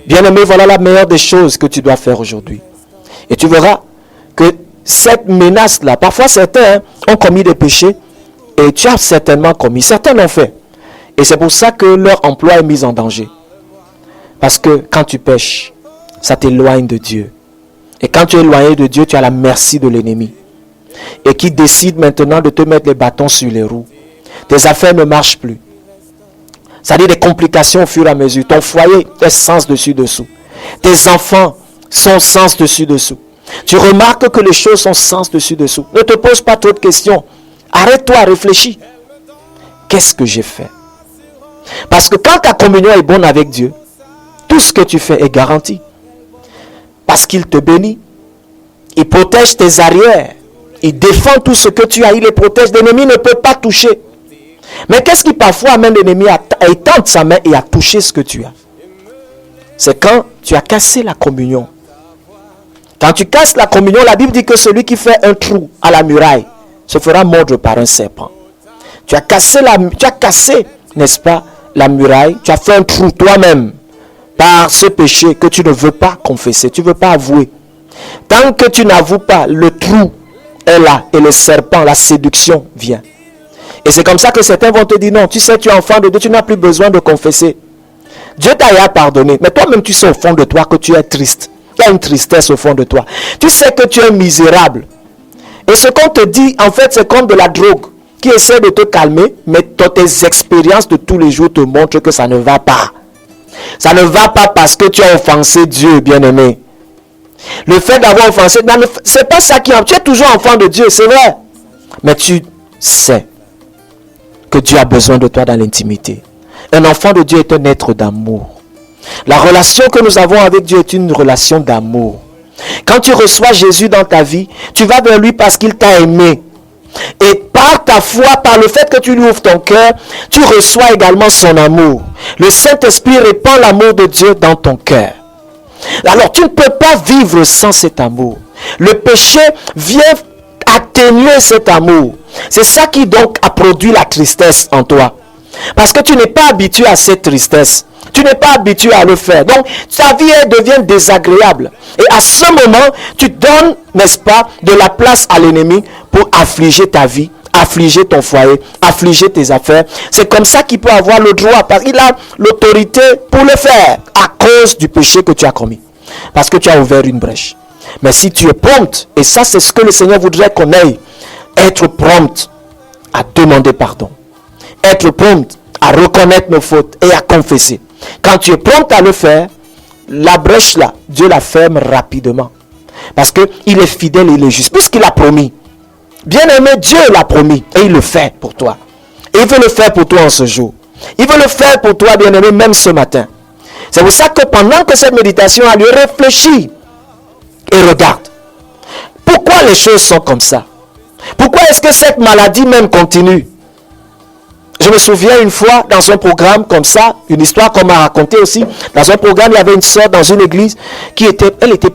Bien-aimé, voilà la meilleure des choses que tu dois faire aujourd'hui. Et tu verras que cette menace-là, parfois certains ont commis des péchés Et tu as certainement commis. Certains l'ont fait. Et c'est pour ça que leur emploi est mis en danger. Parce que quand tu pêches, ça t'éloigne de Dieu. Et quand tu es éloigné de Dieu, tu es à la merci de l'ennemi. Et qui décide maintenant de te mettre les bâtons sur les roues. Tes affaires ne marchent plus. Ça dit des complications au fur et à mesure. Ton foyer est sens dessus-dessous. Tes enfants sont sens dessus-dessous. Tu remarques que les choses sont sens dessus-dessous. Ne te pose pas trop de questions. Arrête-toi, réfléchis. Qu'est-ce que j'ai fait? Parce que quand ta communion est bonne avec Dieu, tout ce que tu fais est garanti. Parce qu'il te bénit. Il protège tes arrières. Il défend tout ce que tu as. Il les protège. L'ennemi ne peut pas toucher. Mais qu'est-ce qui parfois amène l'ennemi à étendre sa main et à toucher ce que tu as? C'est quand tu as cassé la communion. Quand tu casses la communion, la Bible dit que celui qui fait un trou à la muraille se fera mordre par un serpent. Tu as cassé, n'est-ce pas, la muraille. Tu as fait un trou toi-même par ce péché que tu ne veux pas confesser. Tu ne veux pas avouer. Tant que tu n'avoues pas, le trou est là et le serpent, la séduction vient. Et c'est comme ça que certains vont te dire, non, tu sais, tu es enfant de Dieu, tu n'as plus besoin de confesser. Dieu t'a pardonné, mais toi-même tu sais au fond de toi que tu es triste. Il y a une tristesse au fond de toi. Tu sais que tu es misérable. Et ce qu'on te dit, en fait, c'est comme de la drogue qui essaie de te calmer, mais tes expériences de tous les jours te montrent que ça ne va pas. Ça ne va pas parce que tu as offensé Dieu, bien-aimé. Le fait d'avoir offensé, c'est pas ça qui... Tu es toujours enfant de Dieu, c'est vrai. Mais tu sais que Dieu a besoin de toi dans l'intimité. Un enfant de Dieu est un être d'amour. La relation que nous avons avec Dieu est une relation d'amour. Quand tu reçois Jésus dans ta vie, tu vas vers lui parce qu'il t'a aimé. Et par ta foi, par le fait que tu lui ouvres ton cœur, tu reçois également son amour. Le Saint-Esprit répand l'amour de Dieu dans ton cœur. Alors tu ne peux pas vivre sans cet amour. Le péché vient atténuer cet amour. C'est ça qui donc a produit la tristesse en toi. Parce que tu n'es pas habitué à cette tristesse. Tu n'es pas habitué à le faire. Donc, ta vie devient désagréable. Et à ce moment, tu donnes, n'est-ce pas, de la place à l'ennemi pour affliger ta vie, affliger ton foyer, affliger tes affaires. C'est comme ça qu'il peut avoir le droit, parce qu'il a l'autorité pour le faire, à cause du péché que tu as commis. Parce que tu as ouvert une brèche. Mais si tu es prompte, et ça c'est ce que le Seigneur voudrait qu'on ait, être prompte à demander pardon. Être prompte à reconnaître nos fautes et à confesser. Quand tu es prompt à le faire, la brèche là, Dieu la ferme rapidement. Parce qu'il est fidèle et il est juste. Puisqu'il a promis. Bien aimé, Dieu l'a promis. Et il le fait pour toi. Et il veut le faire pour toi en ce jour. Il veut le faire pour toi, bien aimé, même ce matin. C'est pour ça que pendant que cette méditation a lieu, réfléchis. Et regarde. Pourquoi les choses sont comme ça? Pourquoi est-ce que cette maladie même continue? Je me souviens une fois dans un programme comme ça, une histoire qu'on m'a racontée aussi. Dans un programme, il y avait une sœur dans une église elle était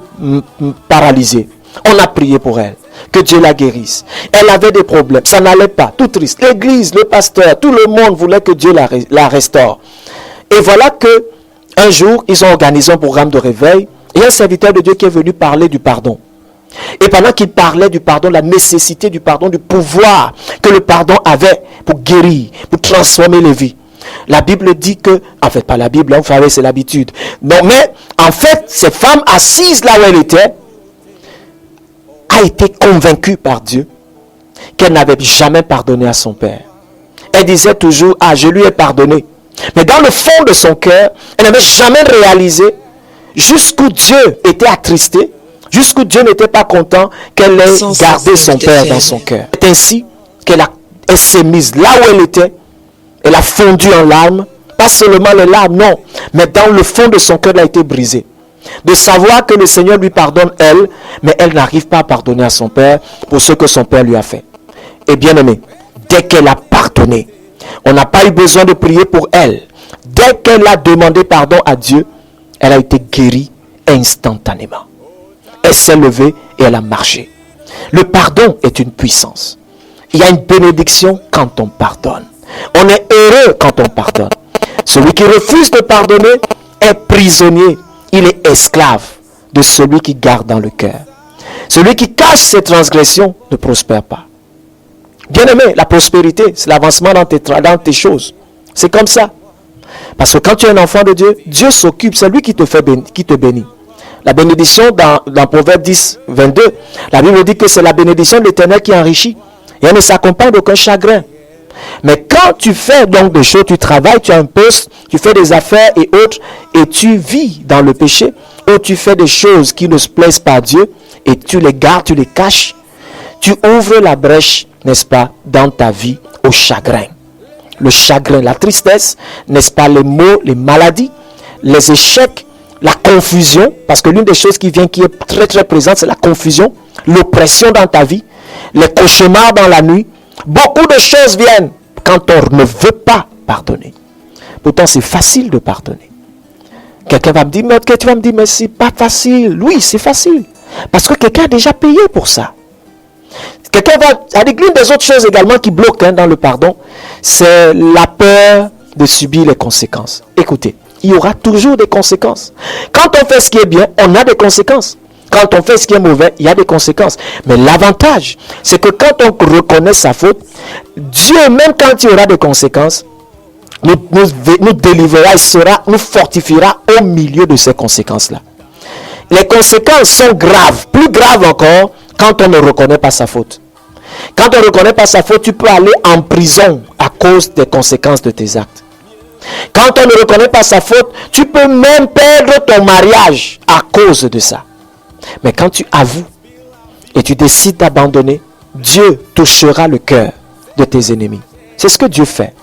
paralysée. On a prié pour elle, que Dieu la guérisse. Elle avait des problèmes, ça n'allait pas, tout triste. L'église, le pasteur, tout le monde voulait que Dieu la restaure. Et voilà que un jour, ils ont organisé un programme de réveil. Et un serviteur de Dieu qui est venu parler du pardon. Et pendant qu'il parlait du pardon, la nécessité du pardon, du pouvoir que le pardon avait pour guérir, pour transformer les vies. La Bible dit que, en fait pas la Bible, vous savez c'est l'habitude. Non mais, en fait, cette femme assise là où elle était, a été convaincue par Dieu qu'elle n'avait jamais pardonné à son père. Elle disait toujours, je lui ai pardonné. Mais dans le fond de son cœur, elle n'avait jamais réalisé jusqu'où Dieu était attristé, jusqu'où Dieu n'était pas content qu'elle ait gardé son père dans son cœur. C'est ainsi qu'elle s'est mise là où elle était. Elle a fondu en larmes. Pas seulement les larmes, non. Mais dans le fond de son cœur, elle a été brisée. De savoir que le Seigneur lui pardonne elle, mais elle n'arrive pas à pardonner à son père pour ce que son père lui a fait. Et bien aimé, dès qu'elle a pardonné, on n'a pas eu besoin de prier pour elle. Dès qu'elle a demandé pardon à Dieu, elle a été guérie instantanément. Elle s'est levée et elle a marché. Le pardon est une puissance. Il y a une bénédiction quand on pardonne. On est heureux quand on pardonne. Celui qui refuse de pardonner est prisonnier. Il est esclave de celui qui garde dans le cœur. Celui qui cache ses transgressions ne prospère pas. Bien-aimé, la prospérité, c'est l'avancement dans tes choses. C'est comme ça. Parce que quand tu es un enfant de Dieu, Dieu s'occupe, c'est lui qui te bénit. La bénédiction dans Proverbe 10, 22, la Bible dit que c'est la bénédiction de l'Éternel qui enrichit. Et elle ne s'accompagne d'aucun chagrin. Mais quand tu fais donc des choses, tu travailles, tu as un poste, tu fais des affaires et autres, et tu vis dans le péché, ou tu fais des choses qui ne se plaisent pas à Dieu, et tu les gardes, tu les caches, tu ouvres la brèche, n'est-ce pas, dans ta vie au chagrin. Le chagrin, la tristesse, n'est-ce pas, les maux, les maladies, les échecs, la confusion, parce que l'une des choses qui est très très présente, c'est la confusion, l'oppression dans ta vie, les cauchemars dans la nuit. Beaucoup de choses viennent quand on ne veut pas pardonner. Pourtant, c'est facile de pardonner. Quelqu'un va me dire, mais c'est pas facile. Oui, c'est facile. Parce que quelqu'un a déjà payé pour ça. Quelqu'un va... Avec l'une des autres choses également qui bloquent dans le pardon, c'est la peur de subir les conséquences. Écoutez, il y aura toujours des conséquences. Quand on fait ce qui est bien, on a des conséquences. Quand on fait ce qui est mauvais, il y a des conséquences. Mais l'avantage, c'est que quand on reconnaît sa faute, Dieu, même quand il y aura des conséquences, nous délivrera, nous fortifiera au milieu de ces conséquences-là. Les conséquences sont graves, plus graves encore, quand on ne reconnaît pas sa faute. Quand on ne reconnaît pas sa faute, tu peux aller en prison à cause des conséquences de tes actes. Quand on ne reconnaît pas sa faute, tu peux même perdre ton mariage à cause de ça. Mais quand tu avoues et tu décides d'abandonner, Dieu touchera le cœur de tes ennemis. C'est ce que Dieu fait.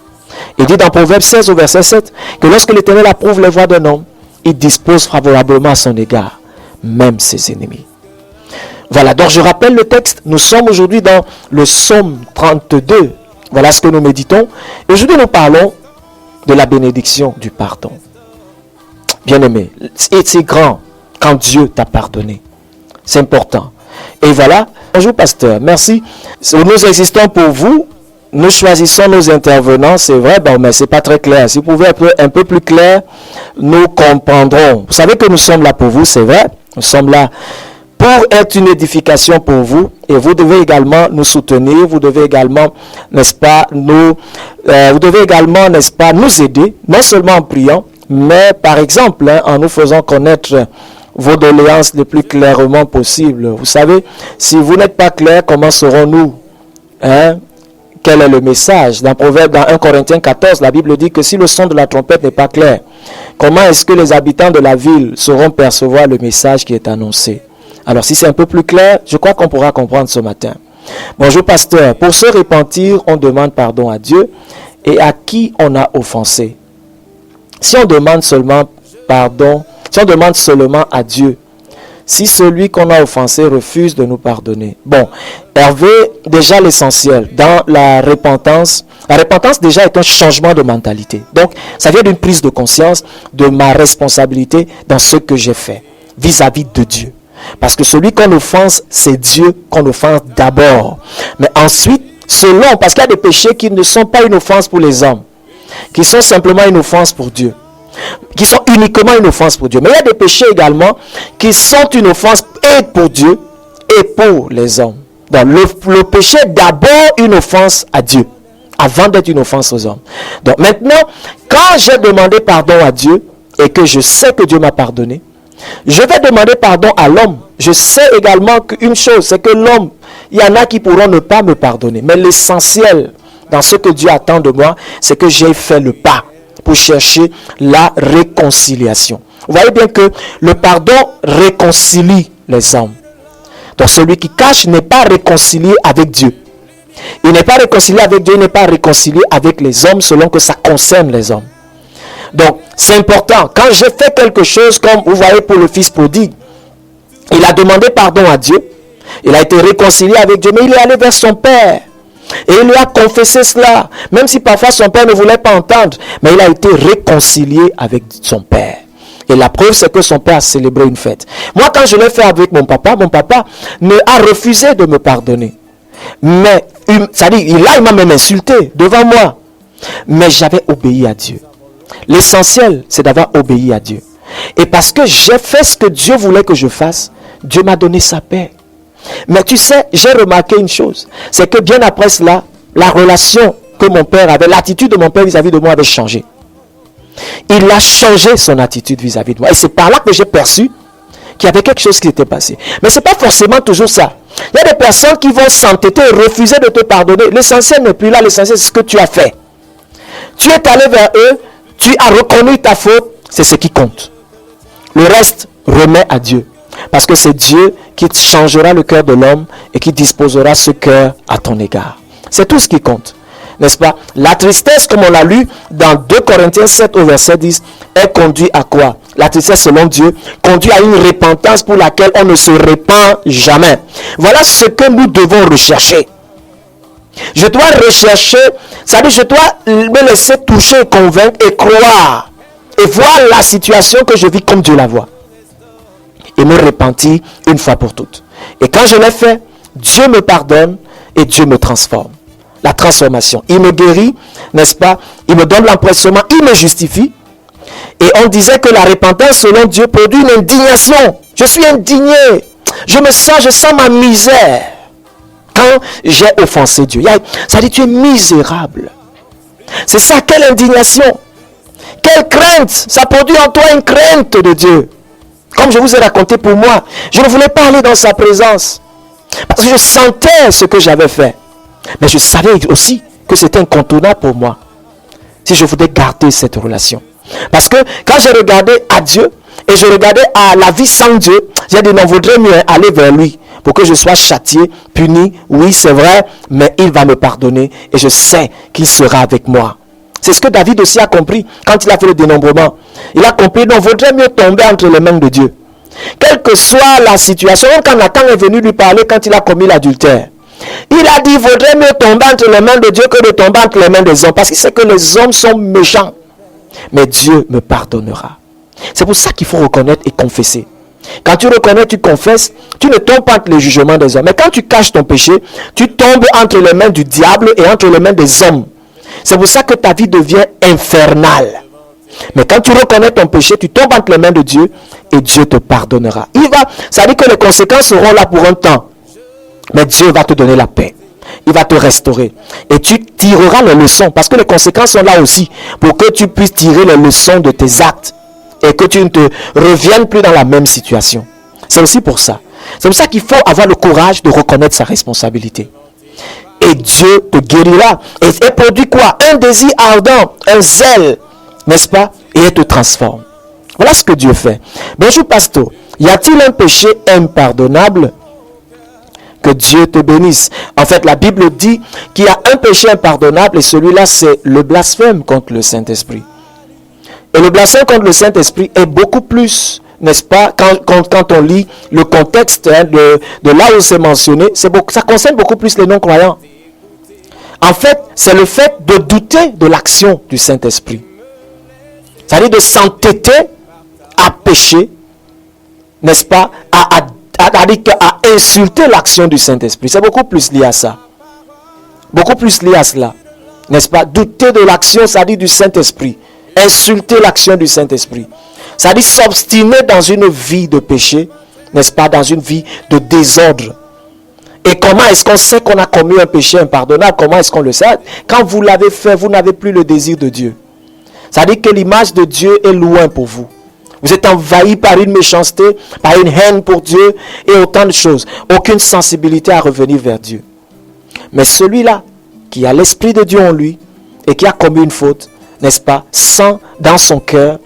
Il dit dans Proverbe 16 au verset 7 que lorsque l'Éternel approuve les voies d'un homme, il dispose favorablement à son égard, même ses ennemis. Voilà, donc je rappelle le texte. Nous sommes aujourd'hui dans le psaume 32. Voilà ce que nous méditons. Et aujourd'hui nous parlons de la bénédiction du pardon. Bien-aimé, c'est grand quand Dieu t'a pardonné. C'est important. Et voilà, bonjour pasteur, merci. Nous existons pour vous. Nous choisissons nos intervenants, c'est vrai, mais c'est pas très clair. Si vous pouvez être un peu plus clair, nous comprendrons. Vous savez que nous sommes là pour vous, c'est vrai. Nous sommes là pour être une édification pour vous. Et vous devez également nous soutenir. Vous devez également, n'est-ce pas, nous aider, non seulement en priant, mais par exemple, en nous faisant connaître vos doléances le plus clairement possible. Vous savez, si vous n'êtes pas clair, comment saurons-nous quel est le message? Dans 1 Corinthiens 14, la Bible dit que si le son de la trompette n'est pas clair, comment est-ce que les habitants de la ville sauront percevoir le message qui est annoncé? Alors si c'est un peu plus clair, je crois qu'on pourra comprendre ce matin. Bonjour pasteur, pour se repentir, on demande pardon à Dieu et à qui on a offensé. Si on demande seulement pardon, si on demande seulement à Dieu, si celui qu'on a offensé refuse de nous pardonner. Bon, Hervé, déjà l'essentiel, dans la repentance déjà est un changement de mentalité. Donc, ça vient d'une prise de conscience de ma responsabilité dans ce que j'ai fait vis-à-vis de Dieu. Parce que celui qu'on offense, c'est Dieu qu'on offense d'abord. Mais ensuite, parce qu'il y a des péchés qui ne sont pas une offense pour les hommes, qui sont simplement une offense pour Dieu. Qui sont uniquement une offense pour Dieu. Mais il y a des péchés également qui sont une offense et pour Dieu et pour les hommes. Donc le péché est d'abord une offense à Dieu avant d'être une offense aux hommes. Donc maintenant, quand j'ai demandé pardon à Dieu et que je sais que Dieu m'a pardonné, je vais demander pardon à l'homme. Je sais également qu'une chose, c'est que l'homme, il y en a qui pourront ne pas me pardonner. Mais l'essentiel dans ce que Dieu attend de moi, c'est que j'ai fait le pas pour chercher la réconciliation. Vous voyez bien que le pardon réconcilie les hommes. Donc celui qui cache n'est pas réconcilié avec Dieu. Il n'est pas réconcilié avec Dieu, il n'est pas réconcilié avec les hommes selon que ça concerne les hommes. Donc c'est important. Quand j'ai fait quelque chose comme vous voyez pour le fils prodigue, il a demandé pardon à Dieu. Il a été réconcilié avec Dieu, mais il est allé vers son père. Et il lui a confessé cela, même si parfois son père ne voulait pas entendre, mais il a été réconcilié avec son père. Et la preuve, c'est que son père a célébré une fête. Moi, quand je l'ai fait avec mon papa a refusé de me pardonner. Mais, c'est-à-dire, il m'a même insulté devant moi. Mais j'avais obéi à Dieu. L'essentiel, c'est d'avoir obéi à Dieu. Et parce que j'ai fait ce que Dieu voulait que je fasse, Dieu m'a donné sa paix. Mais tu sais, j'ai remarqué une chose, c'est que bien après cela, la relation que mon père avait, l'attitude de mon père vis-à-vis de moi avait changé. Il a changé son attitude vis-à-vis de moi. Et c'est par là que j'ai perçu qu'il y avait quelque chose qui était passé. Mais ce n'est pas forcément toujours ça. Il y a des personnes qui vont s'entêter et refuser de te pardonner. L'essentiel n'est plus là, l'essentiel c'est ce que tu as fait. Tu es allé vers eux, tu as reconnu ta faute, c'est ce qui compte. Le reste, remets à Dieu. Parce que c'est Dieu qui changera le cœur de l'homme et qui disposera ce cœur à ton égard. C'est tout ce qui compte. N'est-ce pas? La tristesse, comme on l'a lu dans 2 Corinthiens 7 au verset 10, est conduit à quoi? La tristesse selon Dieu conduit à une repentance pour laquelle on ne se répand jamais. Voilà ce que nous devons rechercher. Je dois rechercher, c'est-à-dire je dois me laisser toucher, convaincre et croire. Et voir la situation que je vis comme Dieu la voit. Et me repentir une fois pour toutes. Et quand je l'ai fait, Dieu me pardonne et Dieu me transforme. La transformation. Il me guérit, n'est-ce pas? Il me donne l'empressement, il me justifie. Et on disait que la repentance selon Dieu produit une indignation. Je suis indigné. Je sens ma misère. Quand j'ai offensé Dieu. Ça dit, tu es misérable. C'est ça, quelle indignation. Quelle crainte. Ça produit en toi une crainte de Dieu. Comme je vous ai raconté pour moi. Je ne voulais pas aller dans sa présence. Parce que je sentais ce que j'avais fait. Mais je savais aussi que c'était incontournable pour moi. Si je voulais garder cette relation. Parce que quand j'ai regardé à Dieu et je regardais à la vie sans Dieu, j'ai dit non, vaudrait mieux aller vers lui pour que je sois châtié, puni. Oui, c'est vrai, mais il va me pardonner et je sais qu'il sera avec moi. C'est ce que David aussi a compris quand il a fait le dénombrement. Il a compris, non, vaudrait mieux tomber entre les mains de Dieu. Quelle que soit la situation, même quand Nathan est venu lui parler quand il a commis l'adultère, il a dit, vaudrait mieux tomber entre les mains de Dieu que de tomber entre les mains des hommes. Parce qu'il sait que les hommes sont méchants. Mais Dieu me pardonnera. C'est pour ça qu'il faut reconnaître et confesser. Quand tu reconnais, tu confesses, tu ne tombes pas entre les jugements des hommes. Mais quand tu caches ton péché, tu tombes entre les mains du diable et entre les mains des hommes. C'est pour ça que ta vie devient infernale. Mais quand tu reconnais ton péché, tu tombes entre les mains de Dieu et Dieu te pardonnera. Ça dit que les conséquences seront là pour un temps. Mais Dieu va te donner la paix. Il va te restaurer. Et tu tireras les leçons. Parce que les conséquences sont là aussi. Pour que tu puisses tirer les leçons de tes actes. Et que tu ne te reviennes plus dans la même situation. C'est aussi pour ça. C'est pour ça qu'il faut avoir le courage de reconnaître sa responsabilité. Et Dieu te guérira. Et produit quoi? Un désir ardent. Un zèle. N'est-ce pas? Et il te transforme. Voilà ce que Dieu fait. Bonjour pasteur. Y a-t-il un péché impardonnable? Que Dieu te bénisse. En fait, la Bible dit qu'il y a un péché impardonnable et celui-là, c'est le blasphème contre le Saint-Esprit. Et le blasphème contre le Saint-Esprit est beaucoup plus, n'est-ce pas, quand on lit le contexte de là où c'est mentionné, ça concerne beaucoup plus les non-croyants. En fait, c'est le fait de douter de l'action du Saint-Esprit. C'est-à-dire de s'entêter à pécher, n'est-ce pas, à insulter l'action du Saint-Esprit. C'est beaucoup plus lié à ça. Beaucoup plus lié à cela. N'est-ce pas? Douter de l'action, ça dit du Saint-Esprit. Insulter l'action du Saint-Esprit. Ça dit s'obstiner dans une vie de péché. N'est-ce pas? Dans une vie de désordre. Et comment est-ce qu'on sait qu'on a commis un péché impardonnable? Comment est-ce qu'on le sait? Quand vous l'avez fait, vous n'avez plus le désir de Dieu. Ça dit que l'image de Dieu est loin pour vous. Vous êtes envahi par une méchanceté, par une haine pour Dieu et autant de choses. Aucune sensibilité à revenir vers Dieu. Mais celui-là, qui a l'Esprit de Dieu en lui et qui a commis une faute, n'est-ce pas, sent dans son cœur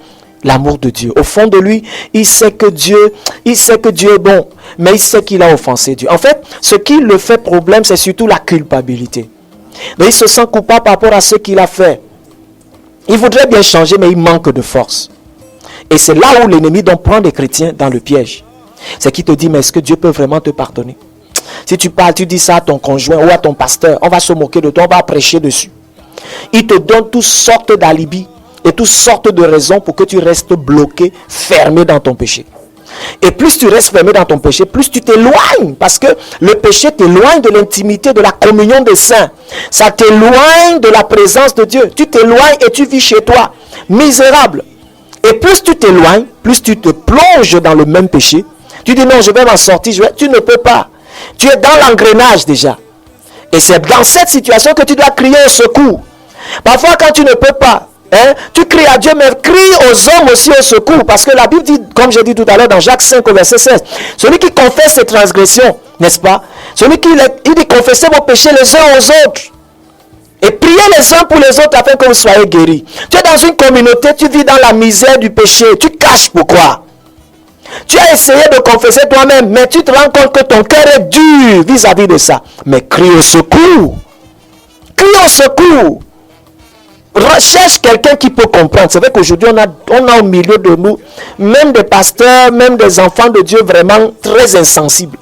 l'amour de Dieu. Au fond de lui, il sait que Dieu est bon, mais il sait qu'il a offensé Dieu. En fait, ce qui le fait problème, c'est surtout la culpabilité. Donc il se sent coupable par rapport à ce qu'il a fait. Il voudrait bien changer, mais il manque de force. Et c'est là où l'ennemi donc prend les chrétiens dans le piège. C'est qu'il te dit, mais est-ce que Dieu peut vraiment te pardonner? Si tu parles, tu dis ça à ton conjoint ou à ton pasteur, on va se moquer de toi, on va prêcher dessus. Il te donne toutes sortes d'alibis et toutes sortes de raisons pour que tu restes bloqué, fermé dans ton péché. Et plus tu restes fermé dans ton péché, plus tu t'éloignes. Parce que le péché t'éloigne de l'intimité, de la communion des saints. Ça t'éloigne de la présence de Dieu. Tu t'éloignes et tu vis chez toi, misérable. Et plus tu t'éloignes, plus tu te plonges dans le même péché. Tu dis non, je vais m'en sortir. Tu ne peux pas. Tu es dans l'engrenage déjà. Et c'est dans cette situation que tu dois crier au secours. Parfois, quand tu ne peux pas, tu cries à Dieu, mais crie aux hommes aussi au secours. Parce que la Bible dit, comme j'ai dit tout à l'heure dans Jacques 5 au verset 16, celui qui confesse ses transgressions, n'est-ce pas? Celui qui il dit confessez vos péchés les uns aux autres. Et priez les uns pour les autres afin que vous soyez guéris. Tu es dans une communauté, tu vis dans la misère du péché. Tu caches pourquoi? Tu as essayé de confesser toi-même, mais tu te rends compte que ton cœur est dur vis-à-vis de ça. Mais crie au secours. Crie au secours. Cherche quelqu'un qui peut comprendre. C'est vrai qu'aujourd'hui, on a au milieu de nous, même des pasteurs, même des enfants de Dieu vraiment très insensibles.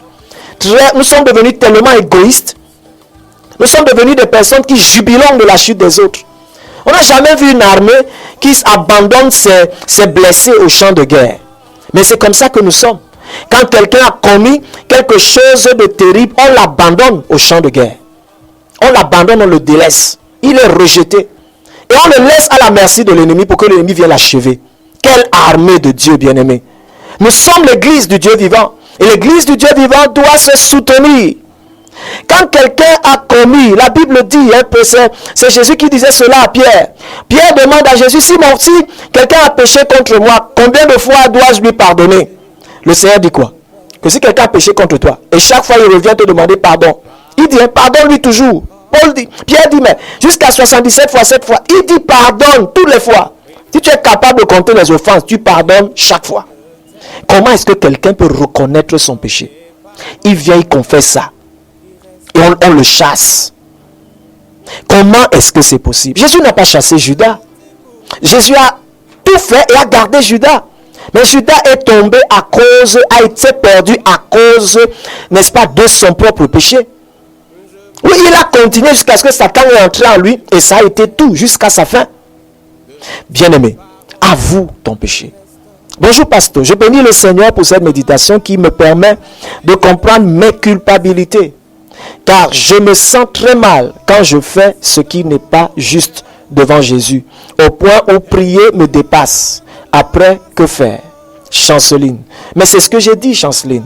Nous sommes devenus tellement égoïstes. Nous sommes devenus des personnes qui jubilons de la chute des autres. On n'a jamais vu une armée qui abandonne ses blessés au champ de guerre. Mais c'est comme ça que nous sommes. Quand quelqu'un a commis quelque chose de terrible, on l'abandonne au champ de guerre. On l'abandonne, on le délaisse. Il est rejeté. Et on le laisse à la merci de l'ennemi pour que l'ennemi vienne l'achever. Quelle armée de Dieu bien-aimé. Nous sommes l'église du Dieu vivant. Et l'église du Dieu vivant doit se soutenir. Quand quelqu'un a commis, la Bible dit, c'est Jésus qui disait cela à Pierre. Pierre demande à Jésus, si quelqu'un a péché contre moi, combien de fois dois-je lui pardonner? Le Seigneur dit quoi? Que si quelqu'un a péché contre toi, et chaque fois il revient te demander pardon, il dit, pardonne-lui toujours. Pierre dit, mais jusqu'à 77 fois 7 fois, il dit pardonne toutes les fois. Si tu es capable de compter les offenses, tu pardonnes chaque fois. Comment est-ce que quelqu'un peut reconnaître son péché? Il vient, il confesse ça. Et on le chasse. Comment est-ce que c'est possible? Jésus n'a pas chassé Judas. Jésus a tout fait et a gardé Judas. Mais Judas est tombé a été perdu à cause, n'est-ce pas, de son propre péché. Oui, il a continué jusqu'à ce que Satan est entré en lui et ça a été tout jusqu'à sa fin. Bien-aimé, avoue ton péché. Bonjour pasteur, je bénis le Seigneur pour cette méditation qui me permet de comprendre mes culpabilités. Car je me sens très mal quand je fais ce qui n'est pas juste devant Jésus. Au point où prier me dépasse. Après, que faire? Chanceline. Mais c'est ce que j'ai dit, Chanceline.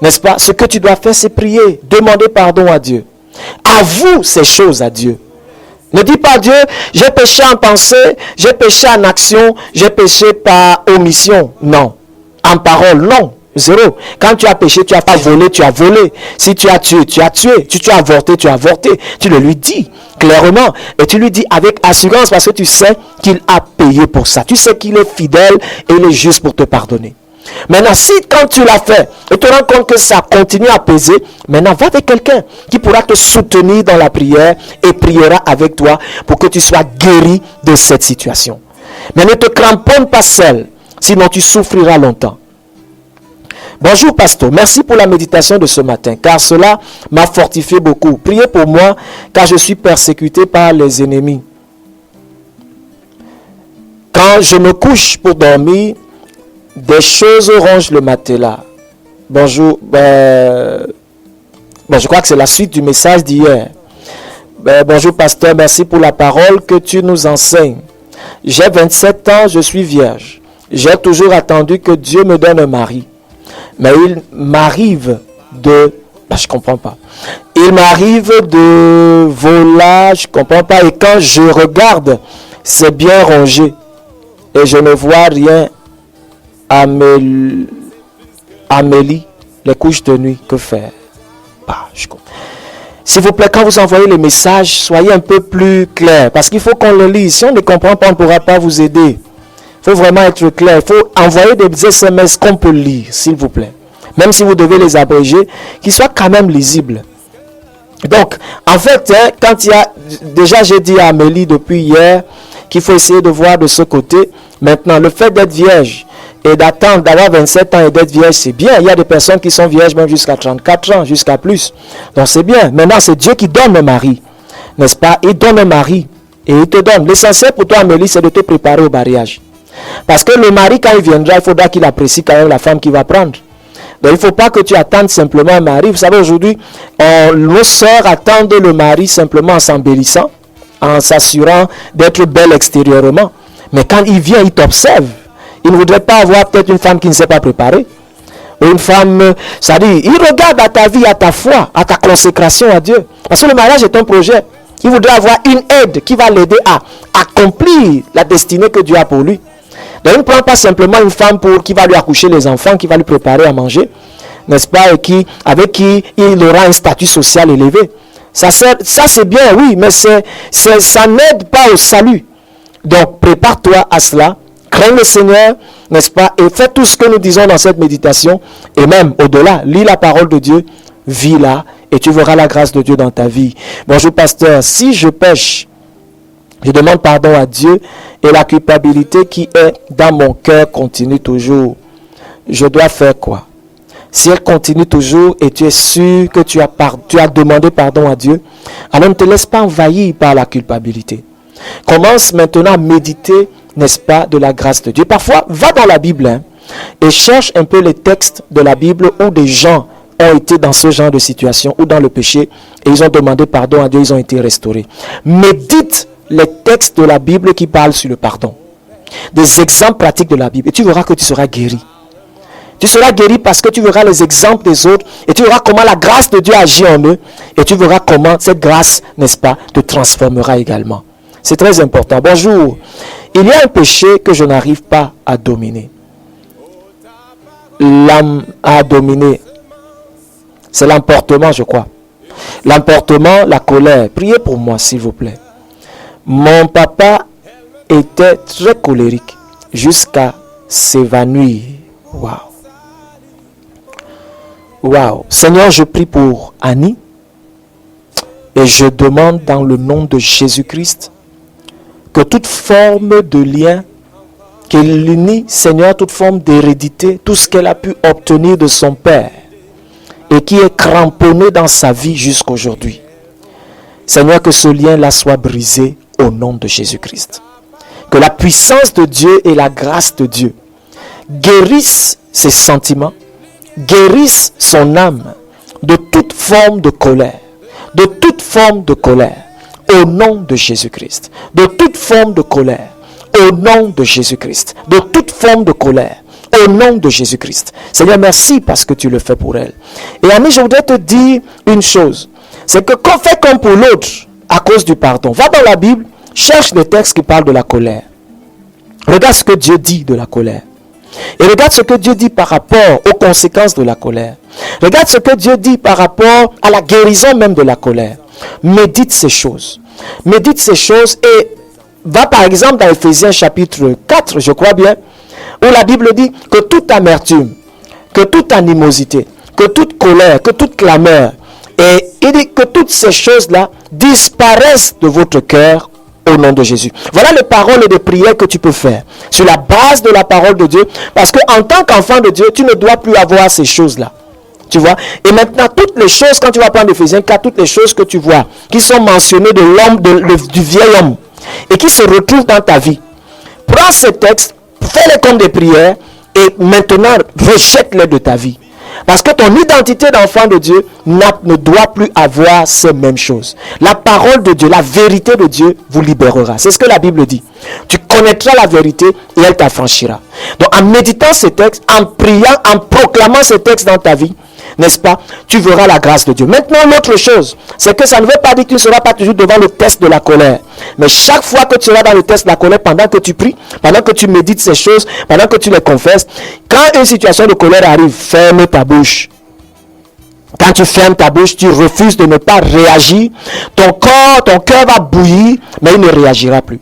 N'est-ce pas? Ce que tu dois faire, c'est prier. Demander pardon à Dieu. Avoue ces choses à Dieu. Ne dis pas à Dieu, j'ai péché en pensée, j'ai péché en action, j'ai péché par omission. Non. En parole, non. Zéro. Quand tu as péché, tu n'as pas volé, tu as volé. Si tu as tué, tu as tué. Si tu as avorté, tu as avorté. Tu le lui dis clairement. Et tu lui dis avec assurance parce que tu sais qu'il a payé pour ça. Tu sais qu'il est fidèle et il est juste pour te pardonner. Maintenant, si quand tu l'as fait et te rends compte que ça continue à peser, maintenant va avec quelqu'un qui pourra te soutenir dans la prière et priera avec toi pour que tu sois guéri de cette situation. Mais ne te cramponne pas seul, sinon tu souffriras longtemps. Bonjour pasteur, merci pour la méditation de ce matin, car cela m'a fortifié beaucoup. Priez pour moi, car je suis persécuté par les ennemis. Quand je me couche pour dormir, des choses rongent le matelas. Bonjour, je crois que c'est la suite du message d'hier. Bonjour pasteur, merci pour la parole que tu nous enseignes. J'ai 27 ans, je suis vierge. J'ai toujours attendu que Dieu me donne un mari. Mais il m'arrive de... je comprends pas. Il m'arrive de volage, je comprends pas. Et quand je regarde, c'est bien rongé. Et je ne vois rien. Amélie, les couches de nuit, que faire? S'il vous plaît, quand vous envoyez les messages, soyez un peu plus clair. Parce qu'il faut qu'on le lise. Si on ne comprend pas, on ne pourra pas vous aider. Il faut vraiment être clair. Il faut envoyer des SMS qu'on peut lire, s'il vous plaît. Même si vous devez les abréger, qu'ils soient quand même lisibles. Donc, en fait, quand il y a... Déjà, j'ai dit à Amélie depuis hier qu'il faut essayer de voir de ce côté. Maintenant, le fait d'être vierge et d'attendre d'avoir 27 ans et d'être vierge, c'est bien. Il y a des personnes qui sont vierges même jusqu'à 34 ans, jusqu'à plus. Donc, c'est bien. Maintenant, c'est Dieu qui donne un mari. N'est-ce pas? Il donne un mari. Et il te donne. L'essentiel pour toi, Amélie, c'est de te préparer au mariage. Parce que le mari, quand il viendra, il faudra qu'il apprécie quand même la femme qu'il va prendre. Donc, il ne faut pas que tu attendes simplement un mari. Vous savez, aujourd'hui, nos sœurs attendent le mari simplement en s'embellissant, en s'assurant d'être belle extérieurement. Mais quand il vient, il t'observe. Il ne voudrait pas avoir peut-être une femme qui ne s'est pas préparée. ou une femme, ça dit, il regarde à ta vie, à ta foi, à ta consécration à Dieu. Parce que le mariage est un projet. Il voudrait avoir une aide qui va l'aider à accomplir la destinée que Dieu a pour lui. Donc il ne prend pas simplement une femme qui va lui accoucher les enfants, qui va lui préparer à manger, n'est-ce pas, et avec qui il aura un statut social élevé. Ça c'est bien, oui, mais ça n'aide pas au salut. Donc prépare-toi à cela, crains le Seigneur, n'est-ce pas, et fais tout ce que nous disons dans cette méditation, et même au-delà, lis la parole de Dieu, vis-la, et tu verras la grâce de Dieu dans ta vie. Bonjour pasteur, si je pêche, je demande pardon à Dieu, et la culpabilité qui est dans mon cœur continue toujours. Je dois faire quoi? Si elle continue toujours et tu es sûr que tu as demandé pardon à Dieu, alors ne te laisse pas envahir par la culpabilité. Commence maintenant à méditer, n'est-ce pas, de la grâce de Dieu. Parfois, va dans la Bible et cherche un peu les textes de la Bible où des gens ont été dans ce genre de situation ou dans le péché et ils ont demandé pardon à Dieu, ils ont été restaurés. Médite les textes de la Bible qui parlent sur le pardon. Des exemples pratiques de la Bible et tu verras que tu seras guéri. Tu seras guéri parce que tu verras les exemples des autres et tu verras comment la grâce de Dieu agit en eux et tu verras comment cette grâce, n'est-ce pas, te transformera également. C'est très important. Bonjour. Il y a un péché que je n'arrive pas à dominer. L'âme à dominer. C'est l'emportement, je crois. L'emportement, la colère. Priez pour moi, s'il vous plaît. Mon papa était très colérique jusqu'à s'évanouir. Waouh. Waouh. Seigneur, je prie pour Annie et je demande dans le nom de Jésus-Christ que toute forme de lien qui l'unit, Seigneur, toute forme d'hérédité, tout ce qu'elle a pu obtenir de son père et qui est cramponné dans sa vie jusqu'aujourd'hui. Seigneur, que ce lien-là soit brisé au nom de Jésus-Christ. Que la puissance de Dieu et la grâce de Dieu guérissent ses sentiments, guérissent son âme de toute forme de colère, de toute forme de colère, au nom de Jésus-Christ, de toute forme de colère, au nom de Jésus-Christ, de toute forme de colère, au nom de Jésus-Christ. Seigneur, merci parce que tu le fais pour elle. Et ami, je voudrais te dire une chose, c'est que quand on fait comme pour l'autre, à cause du pardon, va dans la Bible, cherche des textes qui parlent de la colère. Regarde ce que Dieu dit de la colère. Et regarde ce que Dieu dit par rapport aux conséquences de la colère. Regarde ce que Dieu dit par rapport à la guérison même de la colère. Médite ces choses. Médite ces choses et va par exemple dans Ephésiens chapitre 4, je crois bien, où la Bible dit que toute amertume, que toute animosité, que toute colère, que toute clameur, et il dit que toutes ces choses-là disparaissent de votre cœur au nom de Jésus. Voilà les paroles et les prières que tu peux faire sur la base de la parole de Dieu. Parce qu'en tant qu'enfant de Dieu, tu ne dois plus avoir ces choses-là. Tu vois? Et maintenant, toutes les choses, quand tu vas prendre Ephésiens 4, toutes les choses que tu vois, qui sont mentionnées de l'homme, du vieil homme, et qui se retrouvent dans ta vie. Prends ces textes, fais-les comme des prières, et maintenant, rejette-les de ta vie. Parce que ton identité d'enfant de Dieu ne doit plus avoir ces mêmes choses. La parole de Dieu, la vérité de Dieu vous libérera. C'est ce que la Bible dit. Tu connaîtras la vérité et elle t'affranchira. Donc en méditant ces textes, en priant, en proclamant ces textes dans ta vie, n'est-ce pas, tu verras la grâce de Dieu. Maintenant, l'autre chose, c'est que ça ne veut pas dire que tu ne seras pas toujours devant le test de la colère. Mais chaque fois que tu seras dans le test de la colère, pendant que tu pries, pendant que tu médites ces choses, pendant que tu les confesses, quand une situation de colère arrive, ferme ta bouche. Quand tu fermes ta bouche, tu refuses de ne pas réagir. Ton cœur va bouillir, mais il ne réagira plus.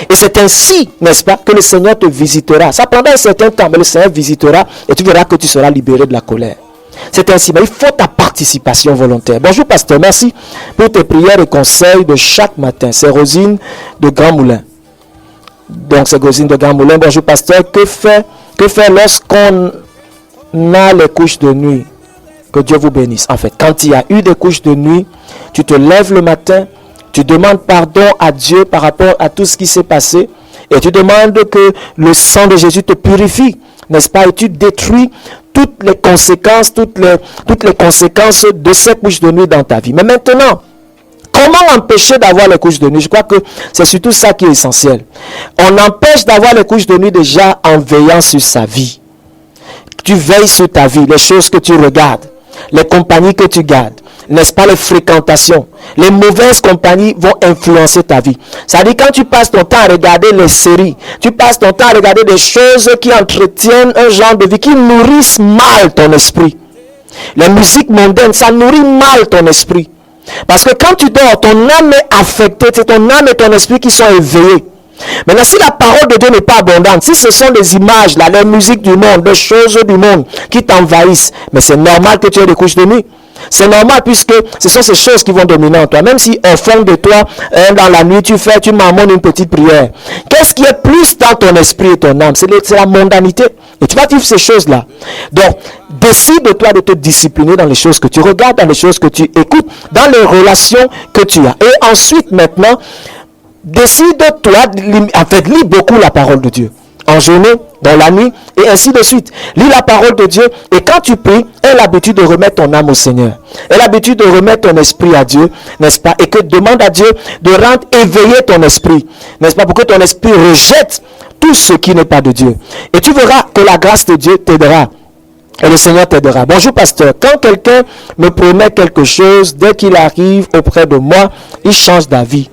Et c'est ainsi, n'est-ce pas, que le Seigneur te visitera. Ça prendra un certain temps, mais le Seigneur visitera et tu verras que tu seras libéré de la colère. C'est ainsi, mais il faut ta participation volontaire. Bonjour pasteur, merci pour tes prières et conseils de chaque matin. C'est Rosine de Grand Moulin. Donc c'est Rosine de Grand Moulin. Bonjour pasteur, que faire lorsqu'on a les couches de nuit? Que Dieu vous bénisse. En fait, quand il y a eu des couches de nuit, tu te lèves le matin, tu demandes pardon à Dieu par rapport à tout ce qui s'est passé et tu demandes que le sang de Jésus te purifie, n'est-ce pas? Et tu détruis toutes les conséquences de ces couches de nuit dans ta vie. Mais maintenant, comment empêcher d'avoir les couches de nuit? Je crois que c'est surtout ça qui est essentiel. On empêche d'avoir les couches de nuit déjà en veillant sur sa vie. tu veilles sur ta vie, les choses que tu regardes, les compagnies que tu gardes, n'est-ce pas, les fréquentations. Les mauvaises compagnies vont influencer ta vie. C'est-à-dire quand tu passes ton temps à regarder les séries, tu passes ton temps à regarder des choses qui entretiennent un genre de vie, qui nourrissent mal ton esprit. Les musiques mondaines, ça nourrit mal ton esprit. Parce que quand tu dors, ton âme est affectée, c'est ton âme et ton esprit qui sont éveillés. Maintenant, si la parole de Dieu n'est pas abondante, si ce sont des images, là, les musiques du monde, des choses du monde qui t'envahissent, mais c'est normal que tu aies des couches de nuit. C'est normal puisque ce sont ces choses qui vont dominer en toi. Même si au fond de toi, dans la nuit, tu marmonnes une petite prière. Qu'est-ce qui est plus dans ton esprit et ton âme? C'est la mondanité. Et tu vas vivre ces choses-là. Donc, décide-toi de te discipliner dans les choses que tu regardes, dans les choses que tu écoutes, dans les relations que tu as. Et ensuite, maintenant, décide-toi, en fait, lis beaucoup la parole de Dieu. En journée, dans la nuit, et ainsi de suite. Lis la parole de Dieu, et quand tu pries, aie l'habitude de remettre ton âme au Seigneur. Aie l'habitude de remettre ton esprit à Dieu, n'est-ce pas? Et que demande à Dieu de rendre éveillé ton esprit, n'est-ce pas? Pour que ton esprit rejette tout ce qui n'est pas de Dieu. Et tu verras que la grâce de Dieu t'aidera. Et le Seigneur t'aidera. Bonjour pasteur, quand quelqu'un me promet quelque chose, dès qu'il arrive auprès de moi, il change d'avis.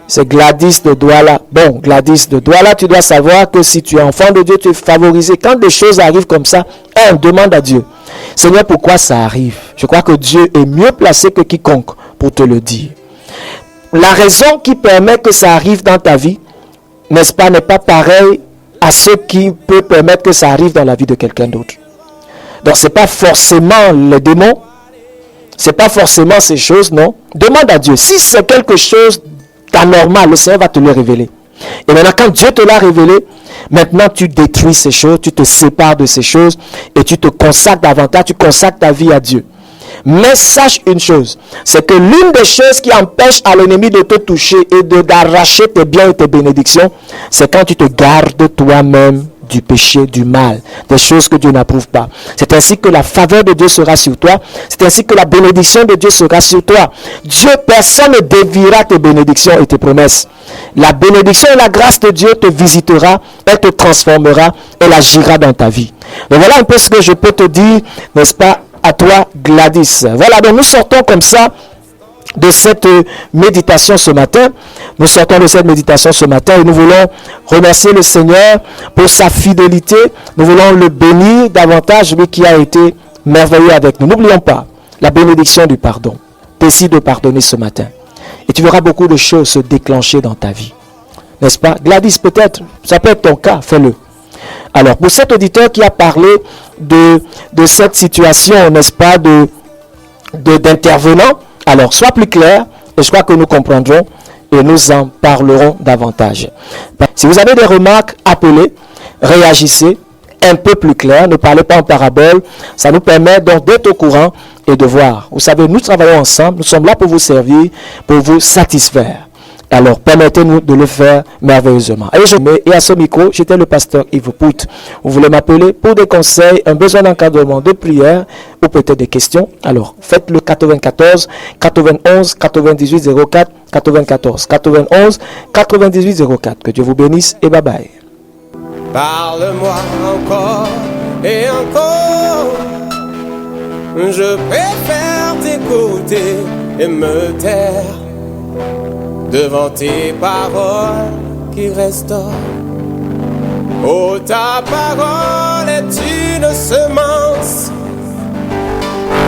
C'est Gladys de Douala. Bon, Gladys de Douala, tu dois savoir que si tu es enfant de Dieu, tu es favorisé. Quand des choses arrivent comme ça, demande à Dieu. Seigneur, pourquoi ça arrive? Je crois que Dieu est mieux placé que quiconque pour te le dire. La raison qui permet que ça arrive dans ta vie, n'est-ce pas, n'est pas pareil à ce qui peut permettre que ça arrive dans la vie de quelqu'un d'autre. Donc, ce n'est pas forcément les démons, ce n'est pas forcément ces choses, non. Demande à Dieu. Si c'est quelque chose d'anormal, le Seigneur va te le révéler. Et maintenant, quand Dieu te l'a révélé, maintenant tu détruis ces choses, tu te sépares de ces choses et tu te consacres davantage, tu consacres ta vie à Dieu. Mais sache une chose, c'est que l'une des choses qui empêche à l'ennemi de te toucher et d'arracher tes biens et tes bénédictions, c'est quand tu te gardes toi-même du péché, du mal, des choses que Dieu n'approuve pas. C'est ainsi que la faveur de Dieu sera sur toi. C'est ainsi que la bénédiction de Dieu sera sur toi. Dieu, personne ne déviera tes bénédictions et tes promesses. La bénédiction et la grâce de Dieu te visitera, elle te transformera, elle agira dans ta vie. Donc voilà un peu ce que je peux te dire, n'est-ce pas, à toi Gladys. Voilà, donc nous sortons comme ça de cette méditation ce matin. Nous sortons de cette méditation ce matin et nous voulons remercier le Seigneur pour sa fidélité. Nous voulons le bénir davantage, lui qui a été merveilleux avec nous. N'oublions pas la bénédiction du pardon. Décide de pardonner ce matin. Et tu verras beaucoup de choses se déclencher dans ta vie. N'est-ce pas? Gladys, peut-être, ça peut être ton cas, fais-le. Alors, pour cet auditeur qui a parlé de cette situation, n'est-ce pas, d'intervenant, alors, sois plus clair, et je crois que nous comprendrons et nous en parlerons davantage. Si vous avez des remarques, appelez, réagissez, un peu plus clair, ne parlez pas en parabole, ça nous permet donc d'être au courant et de voir. Vous savez, nous travaillons ensemble, nous sommes là pour vous servir, pour vous satisfaire. Alors, permettez-nous de le faire merveilleusement. Et à ce micro, j'étais le pasteur Yves Pout. Vous voulez m'appeler pour des conseils, un besoin d'encadrement, de prière ou peut-être des questions? Alors, faites le 94 91 98 04 94 91 98 04. Que Dieu vous bénisse et bye bye. Parle-moi encore et encore. Je préfère t'écouter et me taire devant tes paroles qui restaurent. Oh, ta parole